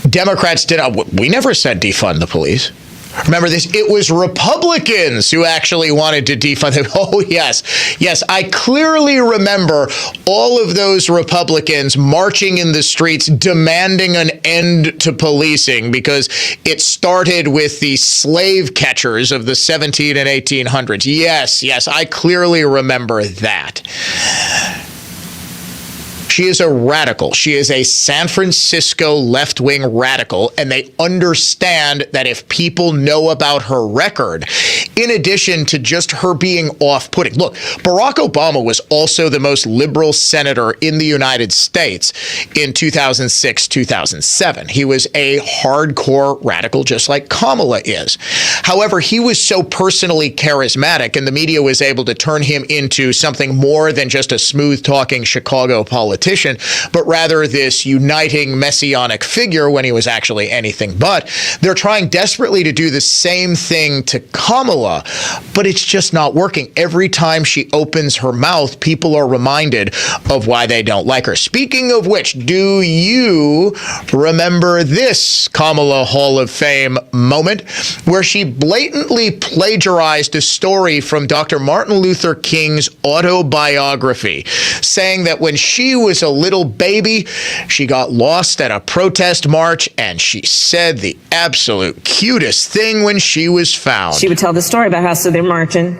Democrats we never said defund the police. Remember this? It was Republicans who actually wanted to defund them. Oh, yes. Yes, I clearly remember all of those Republicans marching in the streets demanding an end to policing because it started with the slave catchers of the 17 and 1800s. Yes, I clearly remember that. She is a radical. She is a San Francisco left-wing radical, and they understand that if people know about her record, in addition to just her being off-putting. Look, Barack Obama was also the most liberal senator in the United States in 2006, 2007. He was a hardcore radical, just like Kamala is. However, he was so personally charismatic, and the media was able to turn him into something more than just a smooth-talking Chicago politician, but rather this uniting messianic figure when he was actually anything but. They're trying desperately to do the same thing to Kamala, but it's just not working. Every time she opens her mouth, people are reminded of why they don't like her. Speaking of which, do you remember this Kamala Hall of Fame moment where she blatantly plagiarized a story from Dr. Martin Luther King's autobiography, saying that when she was a little baby, she got lost at a protest march, and she said the absolute cutest thing when she was found. She would tell the story about how, so they're marching.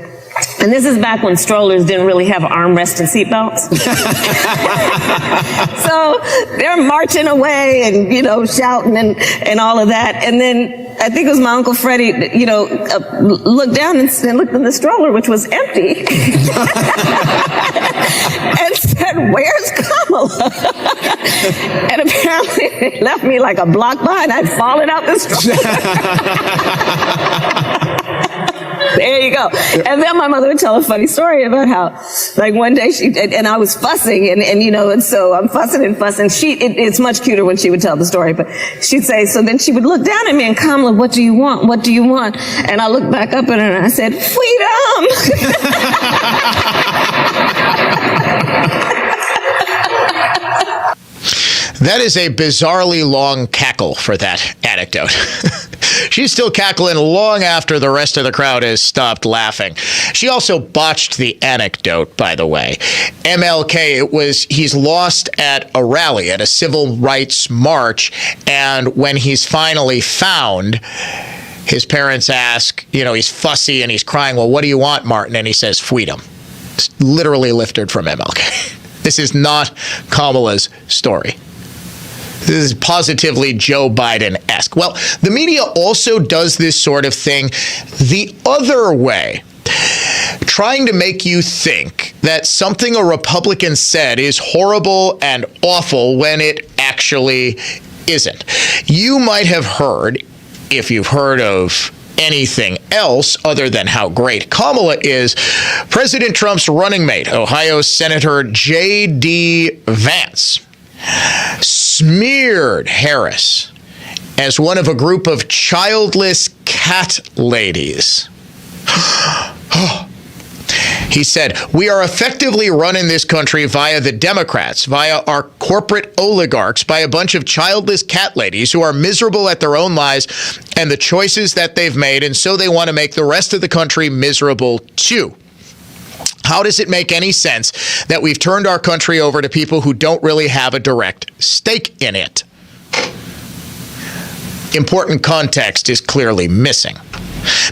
And this is back when strollers didn't really have armrests and seatbelts. So they're marching away and, shouting and all of that. And then I think it was my Uncle Freddie, looked down and looked in the stroller, which was empty, and said, "Where's Kamala?" And apparently they left me like a block behind. I'd fallen out the stroller. There you go. And then my mother would tell a funny story about how, like, one day and I was fussing and so I'm fussing and fussing. It's much cuter when she would tell the story, but she'd say, so then she would look down at me and, Kamala, what do you want? What do you want? And I looked back up at her and I said, freedom. That is a bizarrely long cackle for that anecdote. She's still cackling long after the rest of the crowd has stopped laughing. She also botched the anecdote, by the way. MLK, he's lost at a rally, at a civil rights march, and when he's finally found, his parents ask, he's fussy and he's crying, well, what do you want, Martin? And he says, freedom. It's literally lifted from MLK. This is not Kamala's story. This is positively Joe Biden-esque. Well, the media also does this sort of thing the other way, trying to make you think that something a Republican said is horrible and awful when it actually isn't. You might have heard, if you've heard of anything else other than how great Kamala is, President Trump's running mate, Ohio Senator J.D. Vance, smeared Harris as one of a group of childless cat ladies. He said, "We are effectively running this country via the Democrats, via our corporate oligarchs, by a bunch of childless cat ladies who are miserable at their own lives and the choices that they've made, and so they want to make the rest of the country miserable too. How does it make any sense that we've turned our country over to people who don't really have a direct stake in it?" Important context is clearly missing,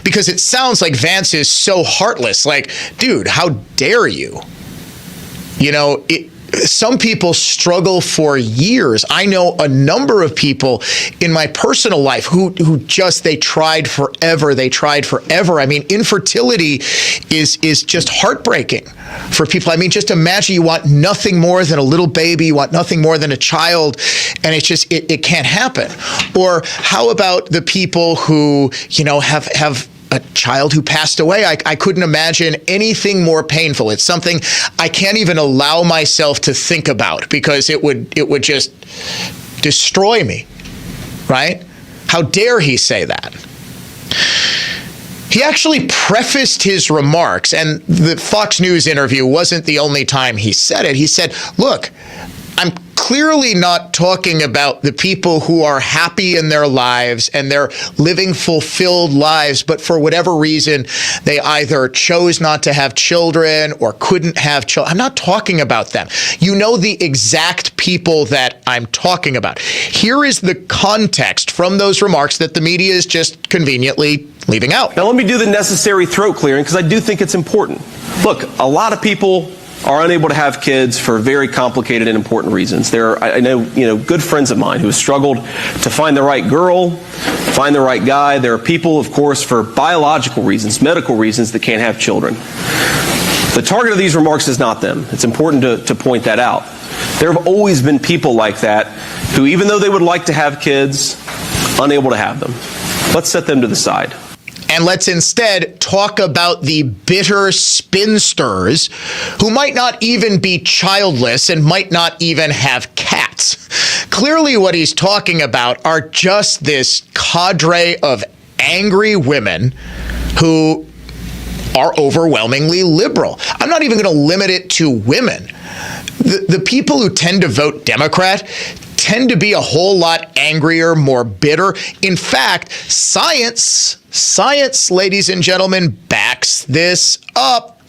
because it sounds like Vance is so heartless. Like, dude, how dare you? You know, some people struggle for years. I know a number of people in my personal life who just, they tried forever. I mean, infertility is just heartbreaking for people. I mean, just imagine you want nothing more than a little baby, you want nothing more than a child, and it's just, it can't happen. Or how about the people who, you know, have a child who passed away? I couldn't imagine anything more painful. It's something I can't even allow myself to think about, because it would just destroy me, right? How dare he say that? He actually prefaced his remarks, and the Fox News interview wasn't the only time he said it. He said, look, I'm clearly not talking about the people who are happy in their lives and they're living fulfilled lives, but for whatever reason, they either chose not to have children or couldn't have children. I'm not talking about them. You know the exact people that I'm talking about. Here is the context from those remarks that the media is just conveniently leaving out. Now, let me do the necessary throat clearing, because I do think it's important. Look, a lot of people are unable to have kids for very complicated and important reasons. I know, good friends of mine who have struggled to find the right girl, find the right guy. There are people, of course, for biological reasons, medical reasons, that can't have children. The target of these remarks is not them. It's important to point that out. There have always been people like that who, even though they would like to have kids, unable to have them. Let's set them to the side. And let's instead talk about the bitter spinsters who might not even be childless and might not even have cats. Clearly what he's talking about are just this cadre of angry women who are overwhelmingly liberal. I'm not even going to limit it to women. The people who tend to vote Democrat tend to be a whole lot angrier, more bitter. In fact, science, ladies and gentlemen, backs this up.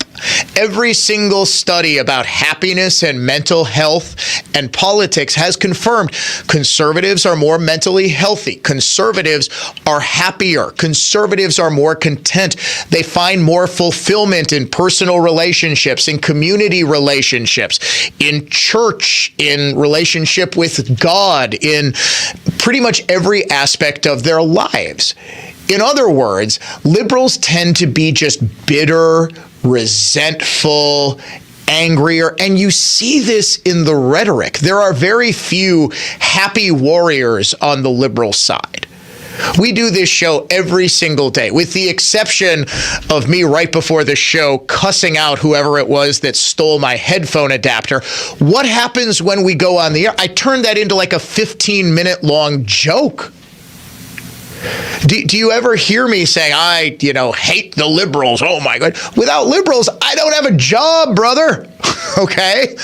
Every single study about happiness and mental health and politics has confirmed conservatives are more mentally healthy. Conservatives are happier. Conservatives are more content. They find more fulfillment in personal relationships, in community relationships, in church, in relationship with God, in pretty much every aspect of their lives. In other words, liberals tend to be just bitter, resentful, angrier, and you see this in the rhetoric. There are very few happy warriors on the liberal side. We do this show every single day, with the exception of me right before the show cussing out whoever it was that stole my headphone adapter. What happens when we go on the air? I turn that into like a 15-minute long joke. Do you ever hear me saying, I hate the liberals? Oh my God. Without liberals, I don't have a job, brother. Okay?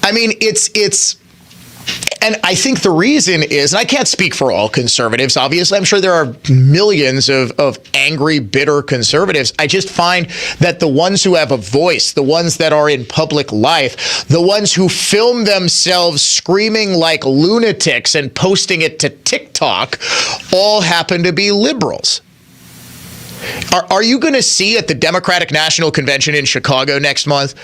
I mean, and I think the reason is, and I can't speak for all conservatives, obviously. I'm sure there are millions of angry, bitter conservatives. I just find that the ones who have a voice, the ones that are in public life, the ones who film themselves screaming like lunatics and posting it to TikTok, all happen to be liberals. Are you going to see at the Democratic National Convention in Chicago next month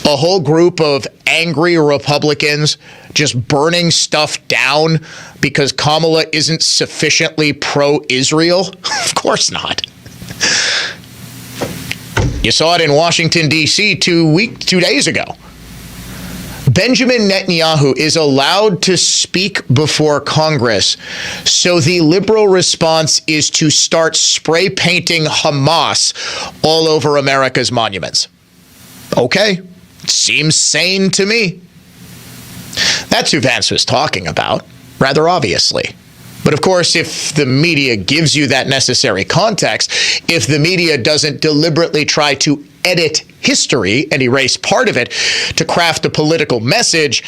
a whole group of angry Republicans just burning stuff down because Kamala isn't sufficiently pro-Israel? Of course not. You saw it in Washington, D.C. 2 days ago. Benjamin Netanyahu is allowed to speak before Congress, so the liberal response is to start spray painting Hamas all over America's monuments. Okay, seems sane to me. That's who Vance was talking about, rather obviously. But of course, if the media gives you that necessary context, if the media doesn't deliberately try to edit history and erase part of it to craft a political message,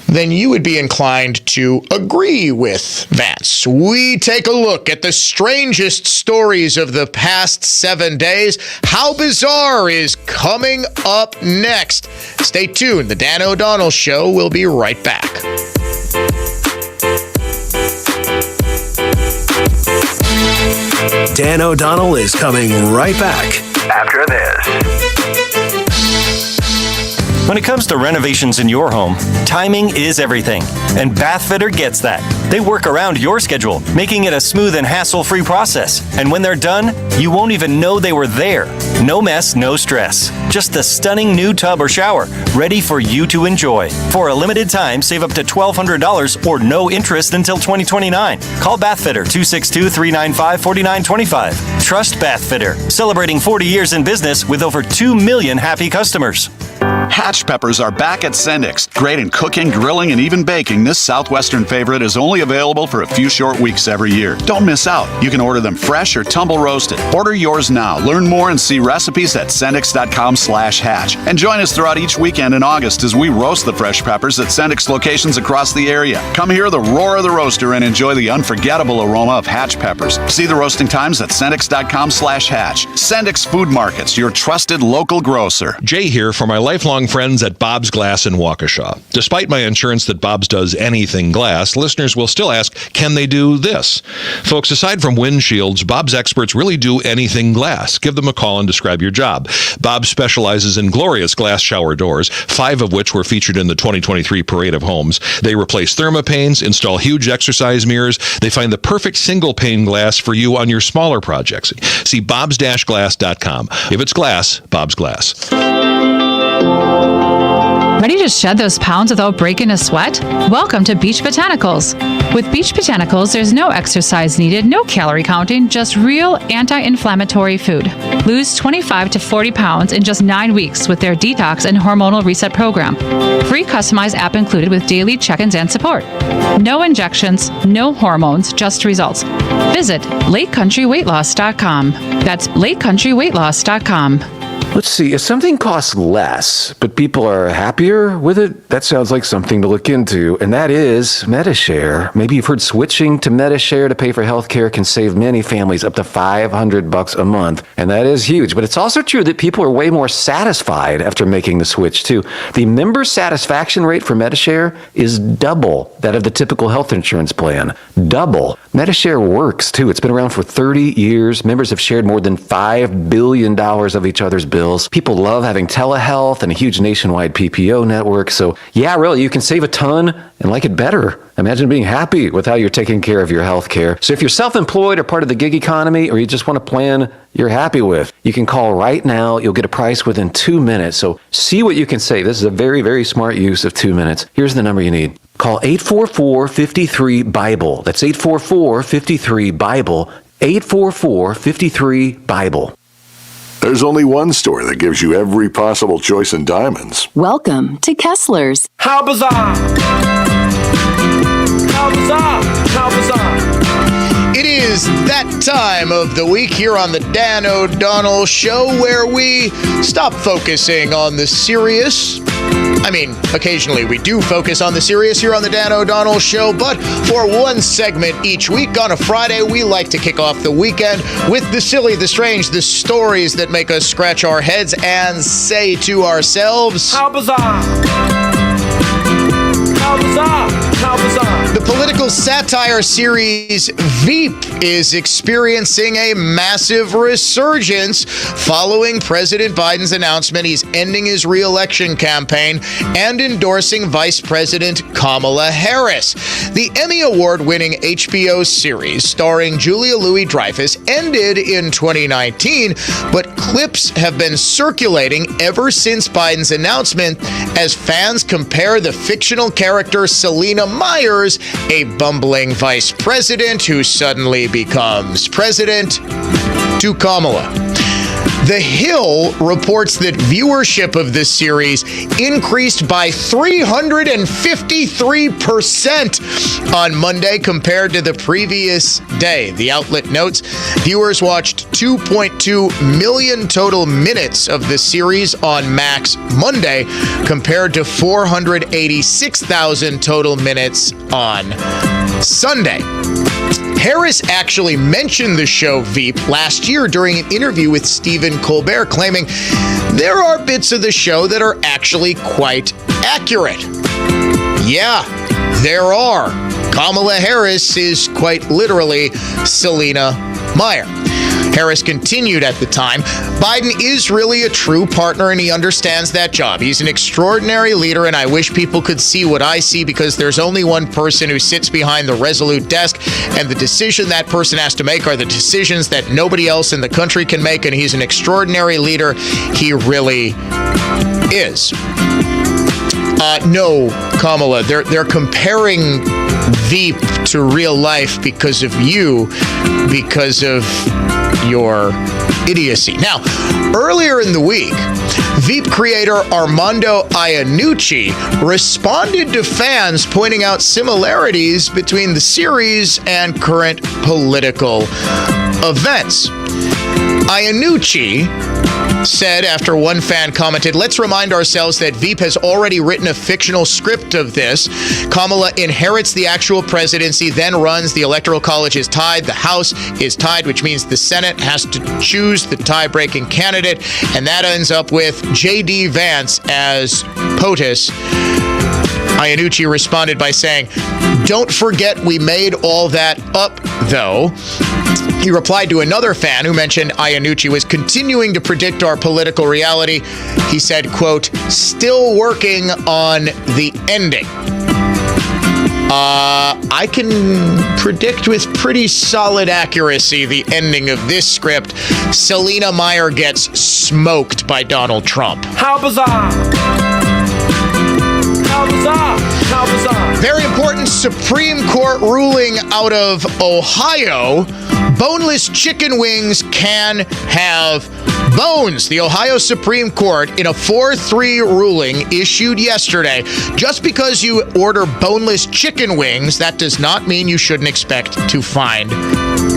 then you would be inclined to agree with Vance. We take a look at the strangest stories of the past 7 days. How Bizarre is coming up next. Stay tuned. The Dan O'Donnell Show will be right back. Dan O'Donnell is coming right back after this. When it comes to renovations in your home, timing is everything, and Bathfitter gets that. They work around your schedule, making it a smooth and hassle-free process. And when they're done, you won't even know they were there. No mess, no stress. Just the stunning new tub or shower, ready for you to enjoy. For a limited time, save up to $1,200 or no interest until 2029. Call Bathfitter 262-395-4925. Trust Bathfitter, celebrating 40 years in business with over 2 million happy customers. Hatch peppers are back at Sendik's. Great in cooking, grilling, and even baking, this Southwestern favorite is only available for a few short weeks every year. Don't miss out. You can order them fresh or tumble roasted. Order yours now. Learn more and see recipes at Sendix.com/hatch. And join us throughout each weekend in August as we roast the fresh peppers at Sendik's locations across the area. Come hear the roar of the roaster and enjoy the unforgettable aroma of Hatch peppers. See the roasting times at Sendix.com/hatch. Sendik's Food Markets, your trusted local grocer. Jay here for my lifelong friends at Bob's Glass in Waukesha. Despite my assurance that Bob's does anything glass, listeners will still ask, can they do this? Folks, aside from windshields, Bob's experts really do anything glass. Give them a call and describe your job. Bob specializes in glorious glass shower doors, 5 of which were featured in the 2023 Parade of Homes. They replace thermopanes, install huge exercise mirrors. They find the perfect single pane glass for you on your smaller projects. See bobs-glass.com. If it's glass, Bob's Glass. Ready to shed those pounds without breaking a sweat? Welcome to Beach Botanicals. With Beach Botanicals, there's no exercise needed, no calorie counting, just real anti-inflammatory food. Lose 25 to 40 pounds in just 9 weeks with their detox and hormonal reset program. Free customized app included with daily check-ins and support. No injections, no hormones, just results. Visit LakeCountryWeightLoss.com. That's LakeCountryWeightLoss.com. Let's see, if something costs less, but people are happier with it, that sounds like something to look into, and that is MediShare. Maybe you've heard switching to MediShare to pay for healthcare can save many families up to $500 a month, and that is huge. But it's also true that people are way more satisfied after making the switch, too. The member satisfaction rate for MediShare is double that of the typical health insurance plan. Double. MediShare works, too. It's been around for 30 years. Members have shared more than $5 billion of each other's bills. People love having telehealth and a huge nationwide PPO network. So yeah, really, you can save a ton and like it better. Imagine being happy with how you're taking care of your health care. So if you're self-employed or part of the gig economy, or you just want a plan you're happy with, you can call right now. You'll get a price within 2 minutes. So see what you can save. This is a very, very smart use of 2 minutes. Here's the number you need. Call 844-53-BIBLE. That's 844-53-BIBLE. 844-53-BIBLE. There's only one store that gives you every possible choice in diamonds. Welcome to Kessler's. How bizarre! How bizarre! How bizarre! It is that time of the week here on the Dan O'Donnell Show where we stop focusing on the serious. I mean, occasionally we do focus on the serious here on the Dan O'Donnell Show, but for one segment each week on a Friday, we like to kick off the weekend with the silly, the strange, the stories that make us scratch our heads and say to ourselves, How bizarre! How bizarre! The political satire series Veep is experiencing a massive resurgence following President Biden's announcement he's ending his re-election campaign and endorsing Vice President Kamala Harris. The Emmy Award-winning HBO series starring Julia Louis-Dreyfus ended in 2019, but clips have been circulating ever since Biden's announcement as fans compare the fictional character Selena Myers, a bumbling vice president who suddenly becomes president, to Kamala. The Hill reports that viewership of this series increased by 353% on Monday compared to the previous day. The outlet notes viewers watched 2.2 million total minutes of the series on Max Monday compared to 486,000 total minutes on Sunday. Harris actually mentioned the show Veep last year during an interview with Stephen Colbert, claiming there are bits of the show that are actually quite accurate. Yeah, there are. Kamala Harris is quite literally Selena Meyer. Harris continued at the time, Biden is really a true partner and he understands that job. He's an extraordinary leader and I wish people could see what I see because there's only one person who sits behind the resolute desk and the decision that person has to make are the decisions that nobody else in the country can make, and he's an extraordinary leader. He really is. No, Kamala, they're comparing Veep to real life because of you, because of your idiocy. Now, earlier in the week, Veep creator Armando Iannucci responded to fans pointing out similarities between the series and current political events. Iannucci said after one fan commented, "Let's remind ourselves that Veep has already written a fictional script of this. Kamala inherits the actual presidency, then runs. The Electoral College is tied. The House is tied, which means the Senate has to choose the tie-breaking candidate. And that ends up with J.D. Vance as POTUS." Iannucci responded by saying, "Don't forget we made all that up, though." He replied to another fan who mentioned Iannucci was continuing to predict our political reality. He said, quote, "Still working on the ending." I can predict with pretty solid accuracy the ending of this script. Selena Meyer gets smoked by Donald Trump. How bizarre! How bizarre! How bizarre! Very important Supreme Court ruling out of Ohio. Boneless chicken wings can have bones. The Ohio Supreme Court, in a 4-3 ruling issued yesterday, just because you order boneless chicken wings, that does not mean you shouldn't expect to find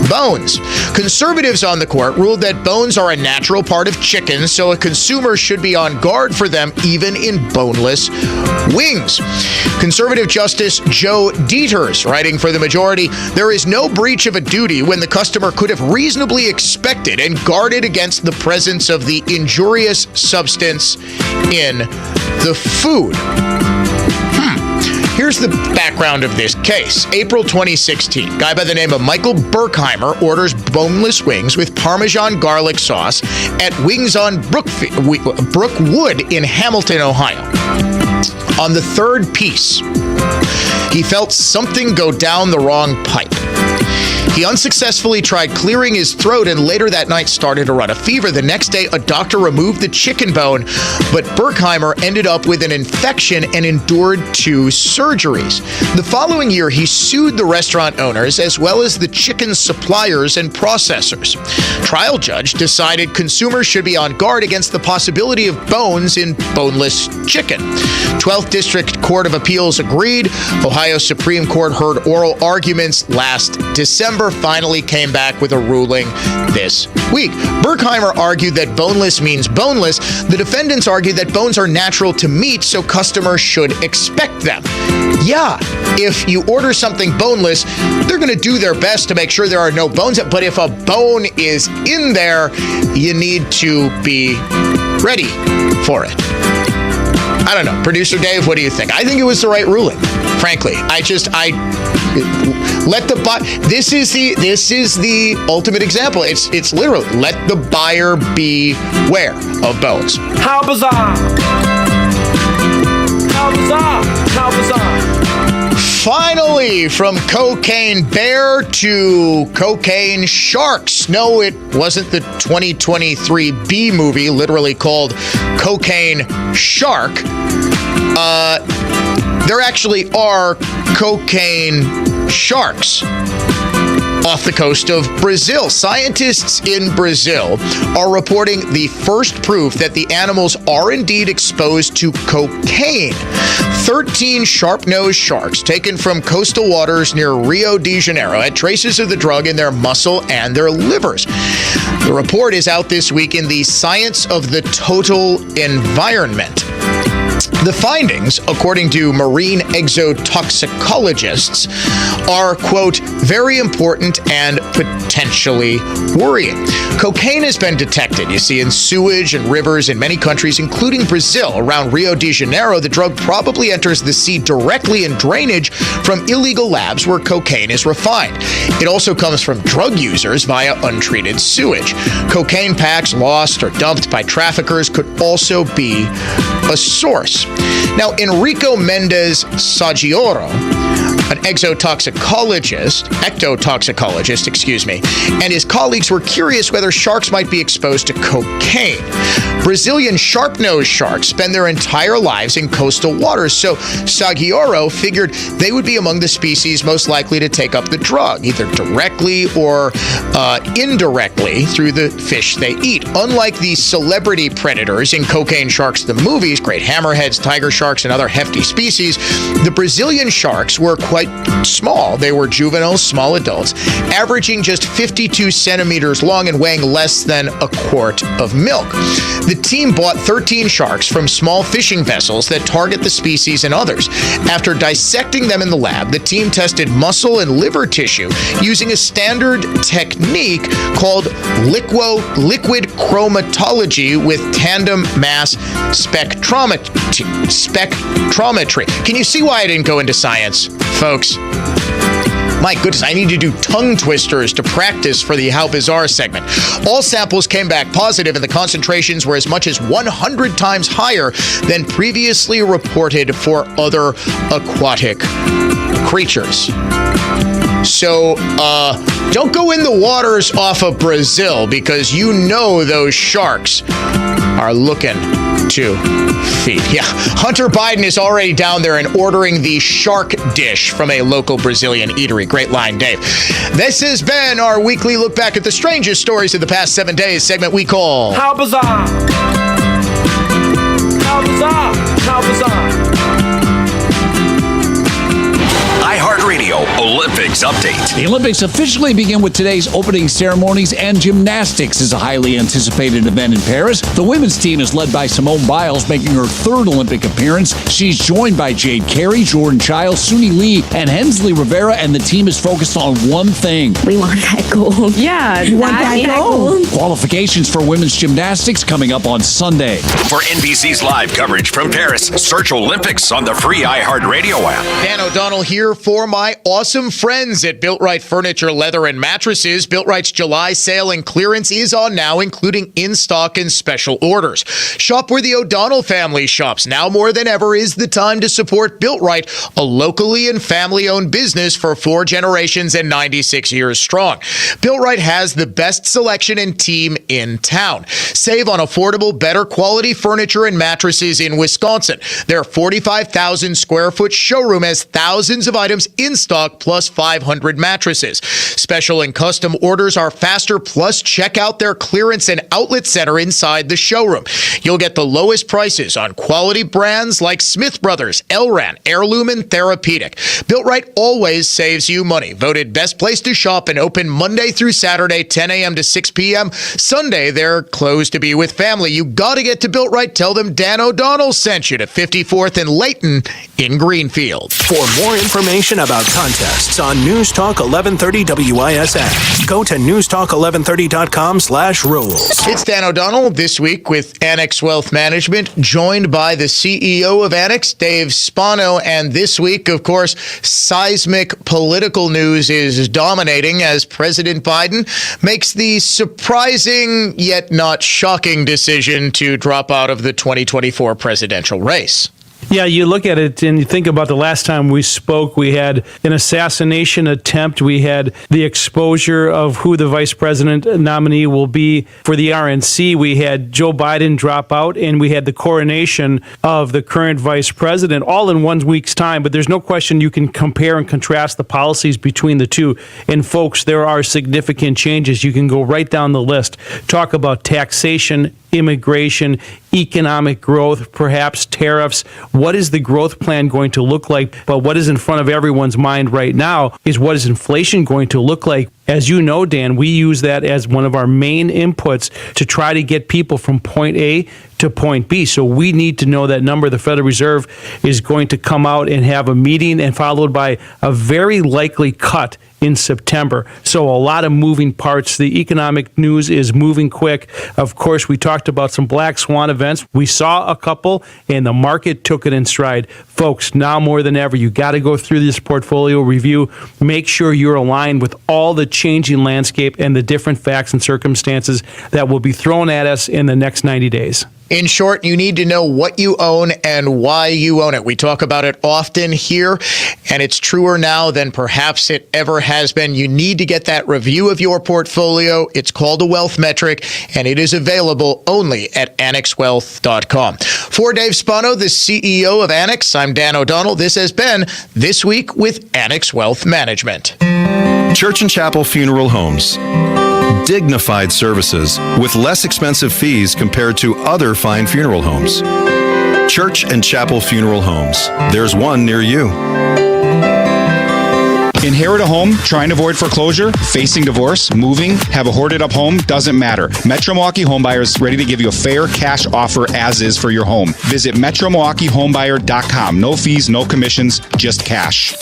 bones. Conservatives on the court ruled that bones are a natural part of chicken, so a consumer should be on guard for them even in boneless wings. Conservative Justice Joe Dieters, writing for the majority, "There is no breach of a duty when the customer could have reasonably expected and guarded against the presence of the injurious substance in the food." Here's the background of this case. April 2016, guy by the name of Michael Berkheimer orders boneless wings with Parmesan garlic sauce at Wings on Brookwood in Hamilton, Ohio. On the third piece, he felt something go down the wrong pipe. He unsuccessfully tried clearing his throat and later that night started to run a fever. The next day, a doctor removed the chicken bone, but Berkheimer ended up with an infection and endured 2 surgeries. The following year, he sued the restaurant owners as well as the chicken suppliers and processors. Trial judge decided consumers should be on guard against the possibility of bones in boneless chicken. 12th District Court of Appeals agreed. Ohio Supreme Court heard oral arguments last December, finally came back with a ruling this week. Berkheimer argued that boneless means boneless. The defendants argued that bones are natural to meat, so customers should expect them. Yeah, if you order something boneless, they're going to do their best to make sure there are no bones. But if a bone is in there, you need to be ready for it. I don't know. Producer Dave, what do you think? I think it was the right ruling, frankly. This is the ultimate example. It's literally let the buyer beware of bones. How bizarre! How bizarre! How bizarre! Finally, from cocaine bear to cocaine sharks. No, it wasn't the 2023 B movie, literally called Cocaine Shark. There actually are cocaine sharks off the coast of Brazil. Scientists in Brazil are reporting the first proof that the animals are indeed exposed to cocaine. 13 sharp-nosed sharks taken from coastal waters near Rio de Janeiro had traces of the drug in their muscle and their livers. The report is out this week in the Science of the Total Environment. The findings, according to marine exotoxicologists, are, quote, very important and potentially worrying. Cocaine has been detected, you see, in sewage and rivers in many countries, including Brazil. Around Rio de Janeiro, the drug probably enters the sea directly in drainage from illegal labs where cocaine is refined. It also comes from drug users via untreated sewage. Cocaine packs lost or dumped by traffickers could also be a source. Now, Enrico Mendes Saggioro, an ectotoxicologist, and his colleagues were curious whether sharks might be exposed to cocaine. Brazilian sharp-nosed sharks spend their entire lives in coastal waters, so Saggioro figured they would be among the species most likely to take up the drug, either directly or indirectly through the fish they eat. Unlike the celebrity predators in Cocaine Sharks the movies, great hammerheads, tiger sharks, and other hefty species, the Brazilian sharks were quite small. They were juveniles, small adults, averaging just 52 centimeters long and weighing less than a quart of milk. The team bought 13 sharks from small fishing vessels that target the species and others. After dissecting them in the lab, the team tested muscle and liver tissue using a standard technique called liquid chromatology with tandem mass spectrometry. Can you see why I didn't go into science, folks? My goodness, I need to do tongue twisters to practice for the How Bizarre segment. All samples came back positive, and the concentrations were as much as 100 times higher than previously reported for other aquatic creatures. So, don't go in the waters off of Brazil, because you know those sharks are looking to feed. Yeah, Hunter Biden is already down there and ordering the shark dish from a local Brazilian eatery. Great line, Dave. This has been our weekly look back at the strangest stories of the past 7 days segment we call How Bizarre! How Bizarre! How Bizarre! iHeartRadio Olympics update. The Olympics officially begin with today's opening ceremonies, and gymnastics is a highly anticipated event in Paris. The women's team is led by Simone Biles, making her third Olympic appearance. She's joined by Jade Carey, Jordan Chiles, Suni Lee, and Hensley Rivera, and the team is focused on one thing. We want that gold. Yeah, you want that gold? Qualifications for women's gymnastics coming up on Sunday. For NBC's live coverage from Paris, search Olympics on the free iHeartRadio app. Dan O'Donnell here for my awesome friends at Built-Right Furniture, Leather, and Mattresses. Built-Right's July sale and clearance is on now, including in-stock and special orders. Shop where the O'Donnell family shops. Now more than ever is the time to support Built-Right, a locally and family-owned business for 4 generations and 96 years strong. Built-Right has the best selection and team in town. Save on affordable, better quality furniture and mattresses in Wisconsin. Their 45,000 square foot showroom has thousands of items in stock, plus 500 mattresses. Special and custom orders are faster, plus check out their clearance and outlet center inside the showroom. You'll get the lowest prices on quality brands like Smith Brothers, Elran, Heirloom, and Therapeutic. Built-Right always saves you money. Voted best place to shop and open Monday through Saturday, 10 a.m. to 6 p.m. Sunday, they're closed to be with family. You got to get to Built-Right. Tell them Dan O'Donnell sent you to 54th and Layton in Greenfield. For more information about contests on News Talk 1130 WISN. Go to newstalk1130.com/rules. It's Dan O'Donnell this week with Annex Wealth Management, joined by the CEO of Annex, Dave Spano. And this week, of course, seismic political news is dominating as President Biden makes the surprising yet not shocking decision to drop out of the 2024 presidential race. Yeah, you look at it and you think about the last time we spoke, we had an assassination attempt. We had the exposure of who the vice president nominee will be for the RNC. We had Joe Biden drop out, and we had the coronation of the current vice president all in 1 week's time. But there's no question you can compare and contrast the policies between the two. And folks, there are significant changes. You can go right down the list. Talk about taxation, immigration, economic growth, perhaps tariffs. What is the growth plan going to look like? But what is in front of everyone's mind right now is what is inflation going to look like? As you know, Dan, we use that as one of our main inputs to try to get people from point A to point B. So we need to know that number. The Federal Reserve is going to come out and have a meeting, and followed by a very likely cut in September. So a lot of moving parts. The economic news is moving quick. Of course, we talked about some black swan events. We saw a couple, and the market took it in stride. Folks, now more than ever, you got to go through this portfolio review. Make sure you're aligned with all the changing landscape and the different facts and circumstances that will be thrown at us in the next 90 days. In short, you need to know what you own and why you own it. We talk about it often here, and it's truer now than perhaps it ever has been. You need to get that review of your portfolio. It's called a wealth metric, and it is available only at annexwealth.com. For Dave Spano, the CEO of Annex, I'm Dan O'Donnell. This has been This Week with Annex Wealth Management. Church and Chapel Funeral Homes. Dignified services with less expensive fees compared to other fine funeral homes. Church and Chapel Funeral Homes. There's one near you. Inherit a home, trying to avoid foreclosure, facing divorce, moving, have a hoarded up home, doesn't matter. Metro Milwaukee Homebuyer is ready to give you a fair cash offer as is for your home. Visit MetroMilwaukeeHomebuyer.com. No fees, no commissions, just cash.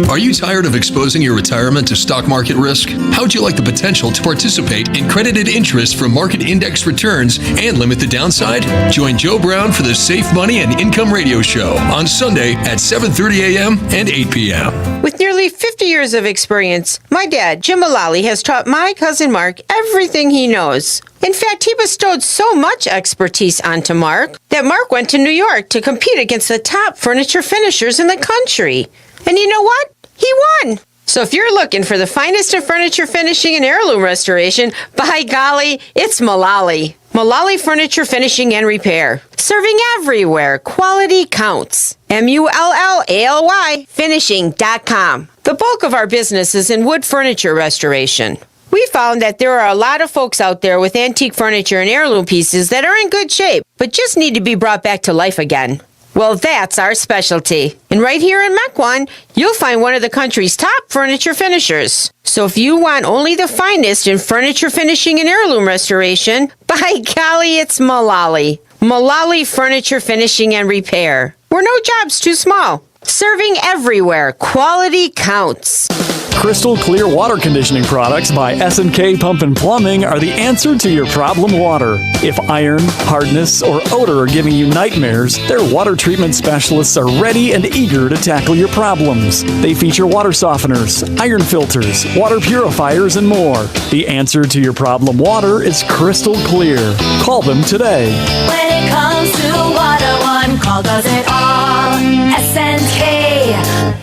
Are you tired of exposing your retirement to stock market risk? How would you like the potential to participate in credited interest from market index returns and limit the downside? Join Joe Brown for the Safe Money and Income Radio Show on Sunday at 7:30 a.m. and 8 p.m. With nearly 50 years of experience, my dad, Jim Mullally, has taught my cousin Mark everything he knows. In fact, he bestowed so much expertise onto Mark that Mark went to New York to compete against the top furniture finishers in the country. And you know what? He won. So if you're looking for the finest in furniture finishing and heirloom restoration, by golly, it's Mullally. Mullally Furniture Finishing and Repair. Serving everywhere. Quality counts. MULLALY finishing.com. The bulk of our business is in wood furniture restoration. We found that there are a lot of folks out there with antique furniture and heirloom pieces that are in good shape, but just need to be brought back to life again. Well, that's our specialty. And right here in Mequon, you'll find one of the country's top furniture finishers. So if you want only the finest in furniture finishing and heirloom restoration, by golly, it's Mullally. Mullally Furniture Finishing and Repair. We're no job's too small. Serving everywhere. Quality counts. Crystal Clear Water Conditioning Products by S&K Pump and Plumbing are the answer to your problem water. If iron, hardness, or odor are giving you nightmares, their water treatment specialists are ready and eager to tackle your problems. They feature water softeners, iron filters, water purifiers, and more. The answer to your problem water is crystal clear. Call them today. When it comes to water, one call does it all. S&K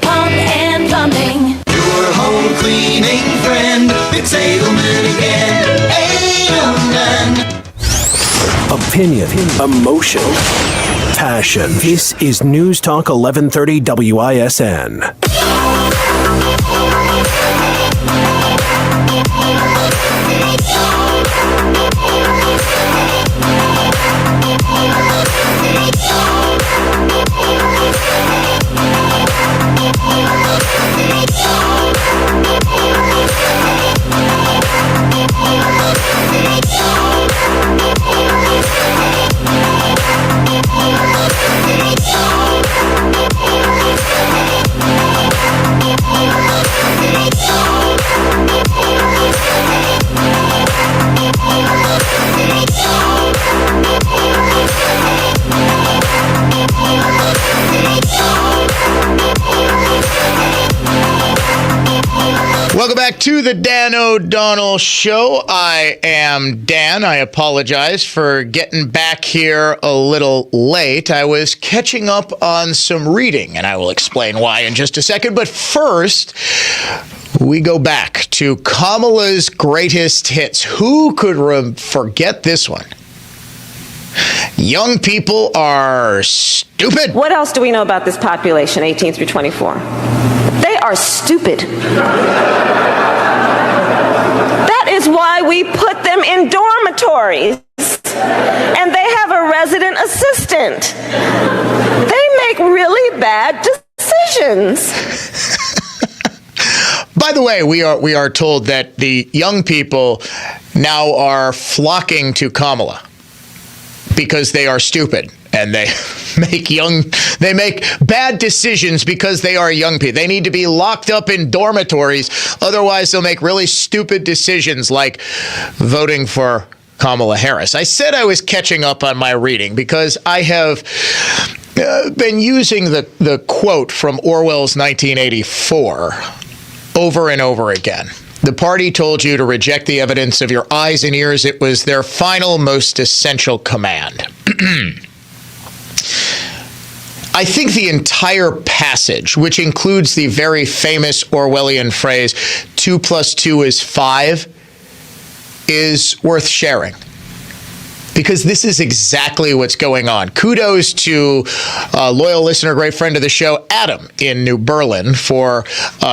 Pump and Plumbing. Your home cleaning friend, it's Edelman again. Edelman. Opinion, emotion, passion. This is News Talk 1130 WISN. Welcome back to the Dan O'Donnell Show. I am Dan. I apologize for getting back here a little late. I was catching up on some reading, and I will explain why in just a second. But first, we go back to Kamala's greatest hits. Who could forget this one? Young people are stupid. What else do we know about this population, 18 through 24? They are stupid. That is why we put them in dormitories. And they have a resident assistant. They make really bad decisions. By the way, we are told that the young people now are flocking to Kamala because they are stupid and they make bad decisions because they are young people. They need to be locked up in dormitories, otherwise they'll make really stupid decisions like voting for Kamala Harris. I said I was catching up on my reading because I have been using the quote from Orwell's 1984 over and over again. The party told you to reject the evidence of your eyes and ears. It was their final, most essential command. I think the entire passage, which includes the very famous Orwellian phrase, 2 + 2 is 5, is worth sharing. Because this is exactly what's going on. Kudos to a loyal listener, great friend of the show, Adam in New Berlin, for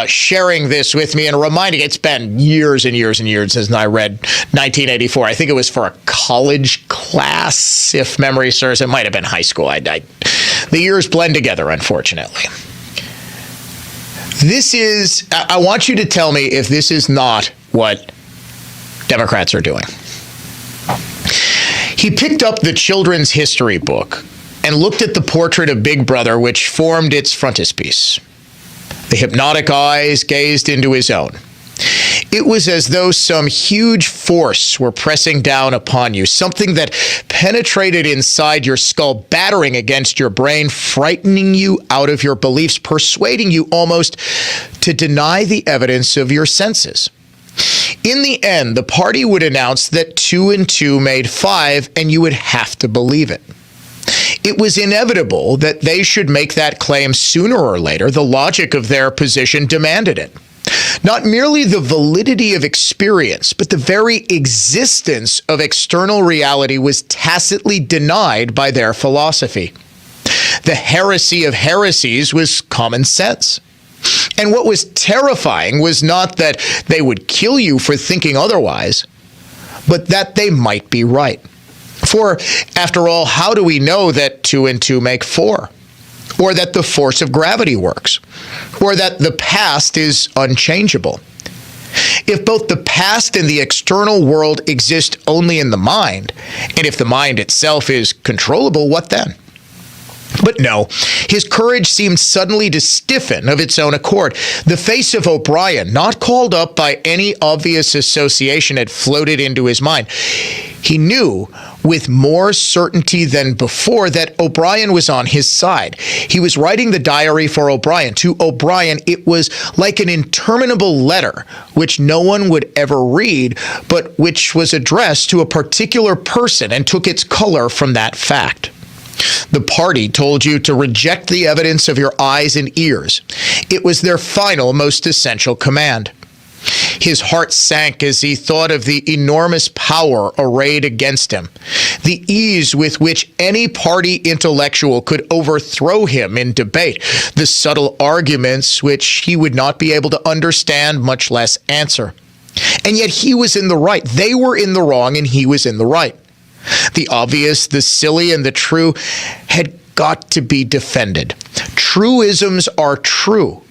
sharing this with me and reminding. It's been years and years and years since I read 1984. I think it was for a college class, if memory serves. It might have been high school. The years blend together, unfortunately. I want you to tell me if this is not what Democrats are doing. He picked up the children's history book and looked at the portrait of Big Brother, which formed its frontispiece. The hypnotic eyes gazed into his own. It was as though some huge force were pressing down upon you, something that penetrated inside your skull, battering against your brain, frightening you out of your beliefs, persuading you almost to deny the evidence of your senses. In the end, the party would announce that 2 and 2 made 5, and you would have to believe it. It was inevitable that they should make that claim sooner or later. The logic of their position demanded it. Not merely the validity of experience, but the very existence of external reality was tacitly denied by their philosophy. The heresy of heresies was common sense. And what was terrifying was not that they would kill you for thinking otherwise, but that they might be right. For, after all, how do we know that 2 and 2 make 4? Or that the force of gravity works? Or that the past is unchangeable? If both the past and the external world exist only in the mind, and if the mind itself is controllable, what then? But no, his courage seemed suddenly to stiffen of its own accord. The face of O'Brien, not called up by any obvious association, had floated into his mind. He knew with more certainty than before that O'Brien was on his side. He was writing the diary for O'Brien. To O'Brien, it was like an interminable letter, which no one would ever read, but which was addressed to a particular person and took its color from that fact. The party told you to reject the evidence of your eyes and ears. It was their final, most essential command. His heart sank as he thought of the enormous power arrayed against him, the ease with which any party intellectual could overthrow him in debate, the subtle arguments which he would not be able to understand, much less answer. And yet he was in the right. They were in the wrong, and he was in the right. The obvious, the silly, and the true had got to be defended. Truisms are true.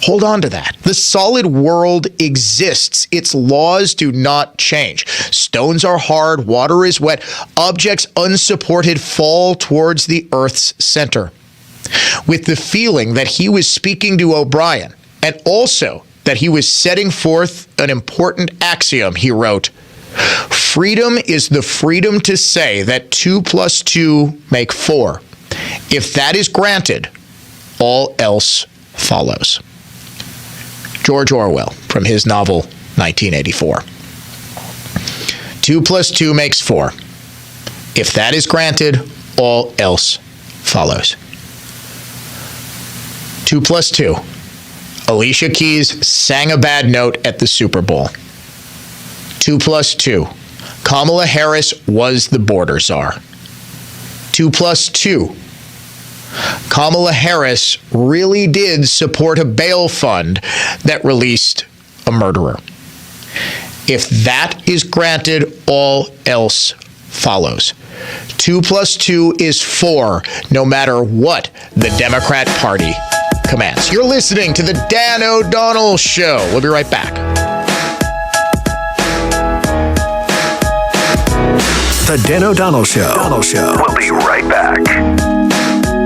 Hold on to that. The solid world exists. Its laws do not change. Stones are hard, water is wet, objects unsupported fall towards the earth's center. With the feeling that he was speaking to O'Brien, and also that he was setting forth an important axiom, he wrote, "Freedom is the freedom to say that 2 + 2 make 4. If that is granted, all else follows." George Orwell from his novel 1984. 2 + 2 makes 4. If that is granted, all else follows. 2 + 2. Alicia Keys sang a bad note at the Super Bowl. 2 + 2. Kamala Harris was the border czar. 2 + 2. Kamala Harris really did support a bail fund that released a murderer. If that is granted, all else follows. 2 + 2 is 4, no matter what the Democrat Party commands. You're listening to the Dan O'Donnell Show. We'll be right back. The Dan O'Donnell Show. We'll be right back.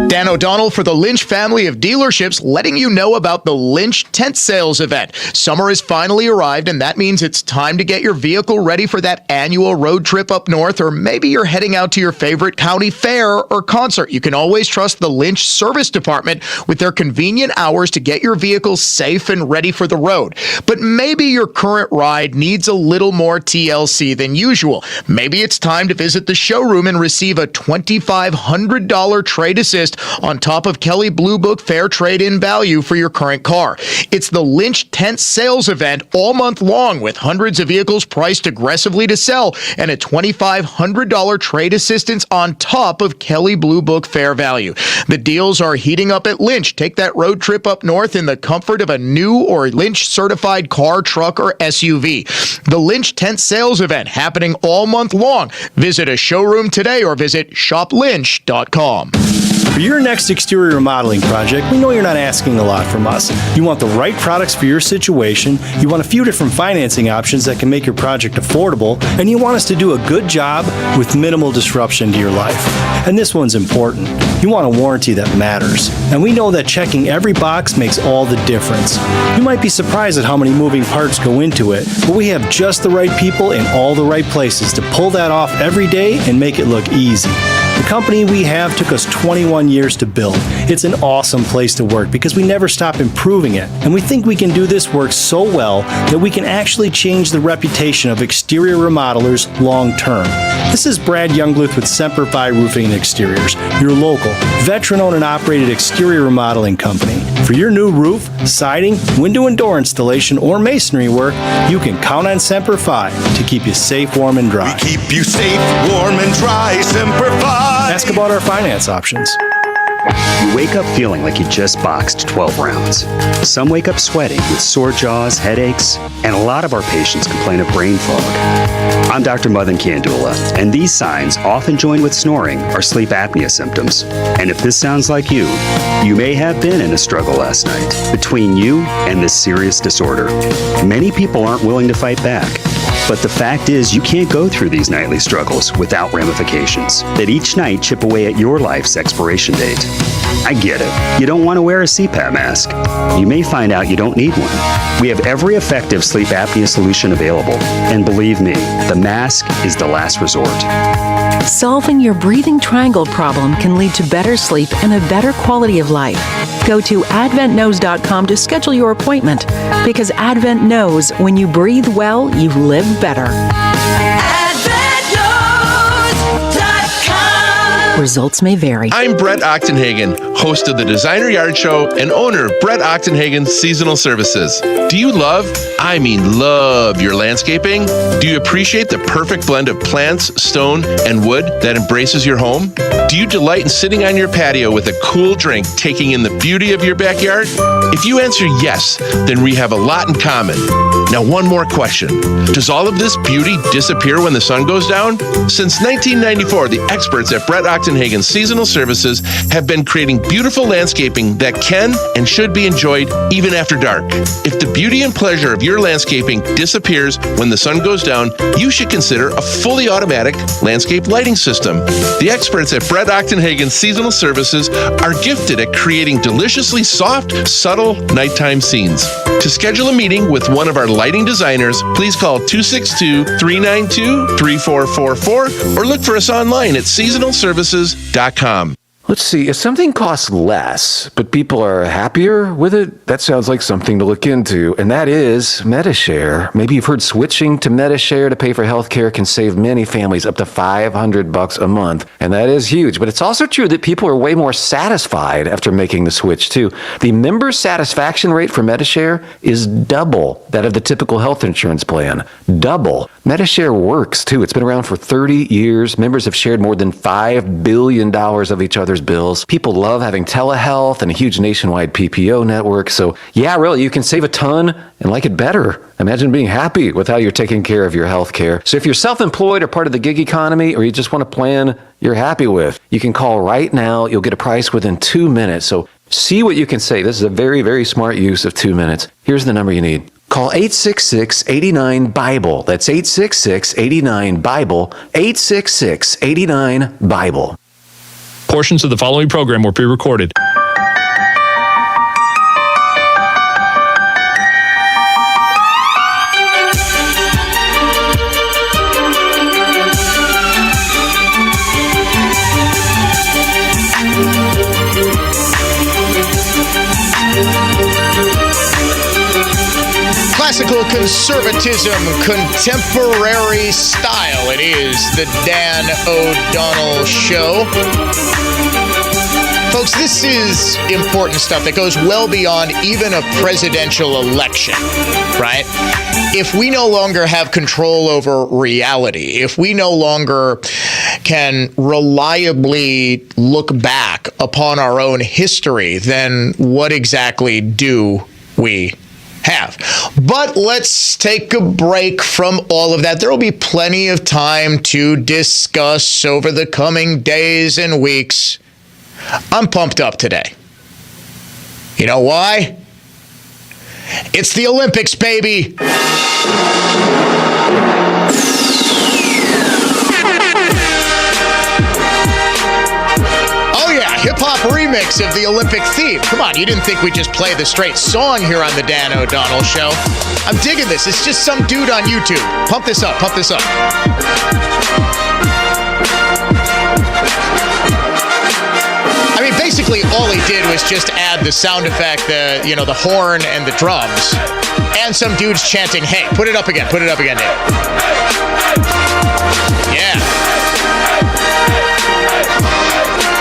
Dan O'Donnell for the Lynch family of dealerships, letting you know about the Lynch tent sales event. Summer has finally arrived, and that means it's time to get your vehicle ready for that annual road trip up north, or maybe you're heading out to your favorite county fair or concert. You can always trust the Lynch service department with their convenient hours to get your vehicle safe and ready for the road. But maybe your current ride needs a little more TLC than usual. Maybe it's time to visit the showroom and receive a $2,500 trade assist on top of Kelley Blue Book fair trade-in value for your current car. It's the Lynch Tent Sales Event all month long, with hundreds of vehicles priced aggressively to sell and a $2,500 trade assistance on top of Kelley Blue Book fair value. The deals are heating up at Lynch. Take that road trip up north in the comfort of a new or Lynch-certified car, truck, or SUV. The Lynch Tent Sales Event happening all month long. Visit a showroom today or visit shoplynch.com. For your next exterior remodeling project, we know you're not asking a lot from us. You want the right products for your situation, you want a few different financing options that can make your project affordable, and you want us to do a good job with minimal disruption to your life. And this one's important. You want a warranty that matters. And we know that checking every box makes all the difference. You might be surprised at how many moving parts go into it, but we have just the right people in all the right places to pull that off every day and make it look easy. The company we have took us 21 years to build. It's an awesome place to work because we never stop improving it. And we think we can do this work so well that we can actually change the reputation of exterior remodelers long term. This is Brad Youngluth with Semper Fi Roofing and Exteriors, your local, veteran-owned and operated exterior remodeling company. For your new roof, siding, window and door installation, or masonry work, you can count on Semper Fi to keep you safe, warm, and dry. We keep you safe, warm, and dry. Semper Fi. Ask about our finance options. You wake up feeling like you just boxed 12 rounds. Some wake up sweating with sore jaws, headaches, and a lot of our patients complain of brain fog. I'm Dr. Madan Kandula, and these signs, often joined with snoring, are sleep apnea symptoms. And if this sounds like you may have been in a struggle last night between you and this serious disorder. Many people aren't willing to fight back. But the fact is, you can't go through these nightly struggles without ramifications that each night chip away at your life's expiration date. I get it. You don't want to wear a CPAP mask. You may find out you don't need one. We have every effective sleep apnea solution available. And believe me, the mask is the last resort. Solving your breathing triangle problem can lead to better sleep and a better quality of life. Go to adventknows.com to schedule your appointment, because Advent knows when you breathe well, you live better. Results may vary. I'm Brett Ochtenhagen, host of the Designer Yard Show and owner of Brett Ochtenhagen Seasonal Services. Do you love your landscaping? Do you appreciate the perfect blend of plants, stone, and wood that embraces your home? Do you delight in sitting on your patio with a cool drink, taking in the beauty of your backyard? If you answer yes, then we have a lot in common. Now, one more question. Does all of this beauty disappear when the sun goes down? Since 1994, the experts at Brett Ochtenhagen Seasonal Services have been creating beautiful landscaping that can and should be enjoyed even after dark. If the beauty and pleasure of your landscaping disappears when the sun goes down, you should consider a fully automatic landscape lighting system. The experts at Brett Ochtenhagen Seasonal Services are gifted at creating deliciously soft, subtle nighttime scenes. To schedule a meeting with one of our lighting designers, please call 262-392-3444 or look for us online at seasonalservices.com. Let's see, if something costs less, but people are happier with it, that sounds like something to look into, and that is MediShare. Maybe you've heard switching to MediShare to pay for healthcare can save many families up to $500 a month, and that is huge. But it's also true that people are way more satisfied after making the switch, too. The member satisfaction rate for MediShare is double that of the typical health insurance plan. Double. MediShare works, too. It's been around for 30 years. Members have shared more than $5 billion of each other's bills. People love having telehealth and a huge nationwide PPO network. So yeah, really, you can save a ton and like it better. Imagine being happy with how you're taking care of your health care. So if you're self-employed or part of the gig economy, or you just want a plan you're happy with, you can call right now. You'll get a price within 2 minutes. So see what you can save. This is a very, very smart use of 2 minutes. Here's the number you need. Call 866-89-BIBLE. That's 866-89-BIBLE. 866-89-BIBLE. Portions of the following program were pre-recorded. Classical conservatism, contemporary style. It is the Dan O'Donnell Show. Folks, this is important stuff that goes well beyond even a presidential election, right? If we no longer have control over reality, if we no longer can reliably look back upon our own history, then what exactly do we have? But let's take a break from all of that. There will be plenty of time to discuss over the coming days and weeks. I'm pumped up today. You know why? It's the Olympics, baby. Oh yeah, hip-hop remix of the Olympic theme. Come on, you didn't think we'd just play the straight song here on the Dan O'Donnell Show. I'm digging this. It's just some dude on YouTube. Pump this up, pump this up. I mean, basically, all he did was just add the sound effect, the horn and the drums, and some dudes chanting, "Hey, put it up again, Dave." Yeah.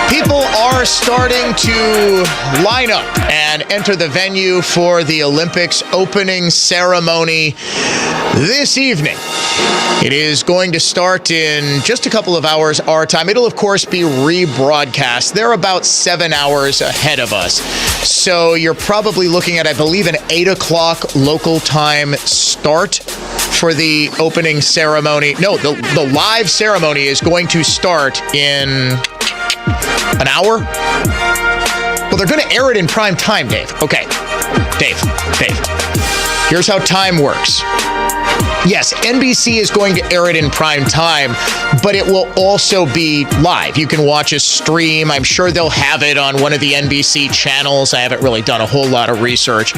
People are starting to line up and enter the venue for the Olympics opening ceremony this evening. It is going to start in just a couple of hours our time. It'll, of course, be rebroadcast. They're about 7 hours ahead of us. So you're probably looking at, I believe, an 8 o'clock local time start for the opening ceremony. No, the live ceremony is going to start in an hour? Well, they're going to air it in prime time, Dave. Okay. Dave. Here's how time works. Yes, NBC is going to air it in prime time, but it will also be live. You can watch a stream. I'm sure they'll have it on one of the NBC channels. I haven't really done a whole lot of research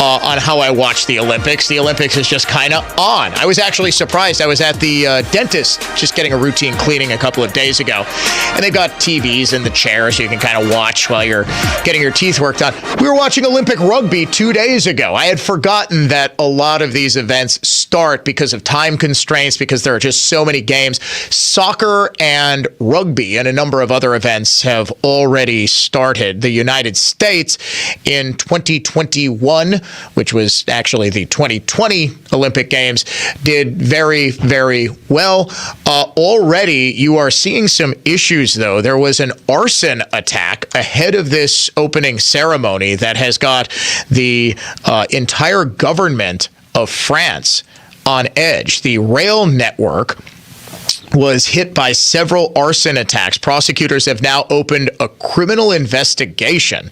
on how I watch the Olympics. The Olympics is just kind of on. I was actually surprised. I was at the dentist just getting a routine cleaning a couple of days ago, and they've got TVs in the chair so you can kind of watch while you're getting your teeth worked on. We were watching Olympic rugby 2 days ago. I had forgotten that a lot of these events start because of time constraints, because there are just so many games. Soccer and rugby and a number of other events have already started. The United States in 2021, which was actually the 2020 Olympic Games, did very, very well. Already, you are seeing some issues, though. There was an arson attack ahead of this opening ceremony that has got the entire government of France on edge. The rail network was hit by several arson attacks. Prosecutors have now opened a criminal investigation.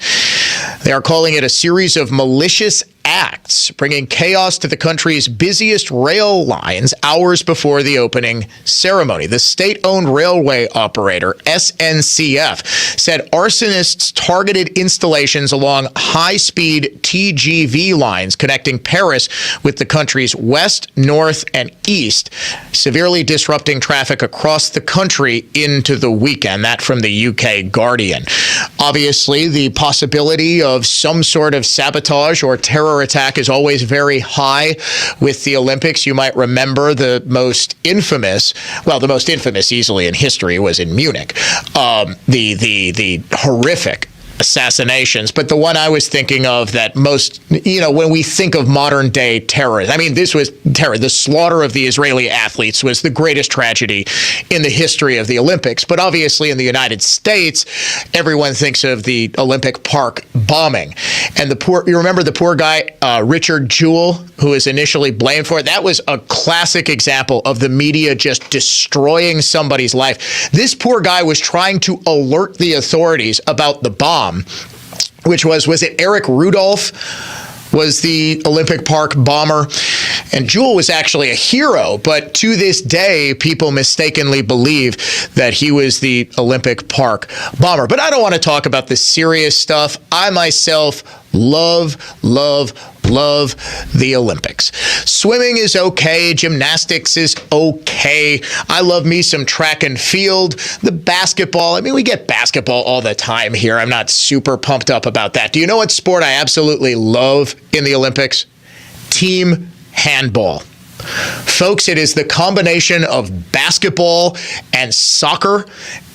They are calling it a series of malicious acts, bringing chaos to the country's busiest rail lines hours before the opening ceremony. The state-owned railway operator, SNCF, said arsonists targeted installations along high-speed TGV lines connecting Paris with the country's west, north, and east, severely disrupting traffic across the country into the weekend. That from the UK Guardian. Obviously, the possibility of some sort of sabotage or terror attack is always very high with the Olympics. You might remember the most infamous easily in history was in Munich. The horrific assassinations, but the one I was thinking of that most, when we think of modern day terrorists, this was terror. The slaughter of the Israeli athletes was the greatest tragedy in the history of the Olympics. But obviously in the United States, everyone thinks of the Olympic Park bombing. And you remember the poor guy, Richard Jewell, who was initially blamed for it? That was a classic example of the media just destroying somebody's life. This poor guy was trying to alert the authorities about the bomb, which was it Eric Rudolph was the Olympic Park bomber? And Jewell was actually a hero, but to this day, people mistakenly believe that he was the Olympic Park bomber. But I don't want to talk about the serious stuff. I myself love the Olympics. Swimming is okay. Gymnastics is okay. I love me some track and field. The basketball, we get basketball all the time here. I'm not super pumped up about that. Do you know what sport I absolutely love in the Olympics? Team handball. Folks, it is the combination of basketball and soccer,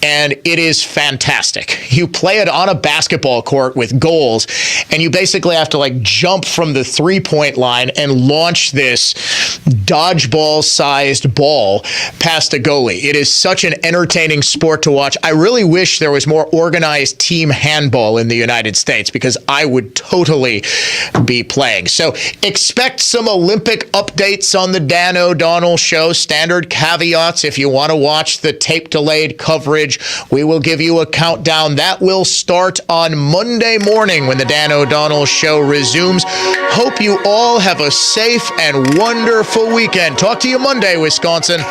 and it is fantastic. You play it on a basketball court with goals, and you basically have to jump from the three-point line and launch this dodgeball-sized ball past a goalie. It is such an entertaining sport to watch. I really wish there was more organized team handball in the United States, because I would totally be playing. So expect some Olympic updates on the Dan O'Donnell Show. Standard caveats if you want to watch the tape-delayed coverage. We will give you a countdown. That will start on Monday morning when the Dan O'Donnell Show resumes. Hope you all have a safe and wonderful weekend. Talk to you Monday, Wisconsin.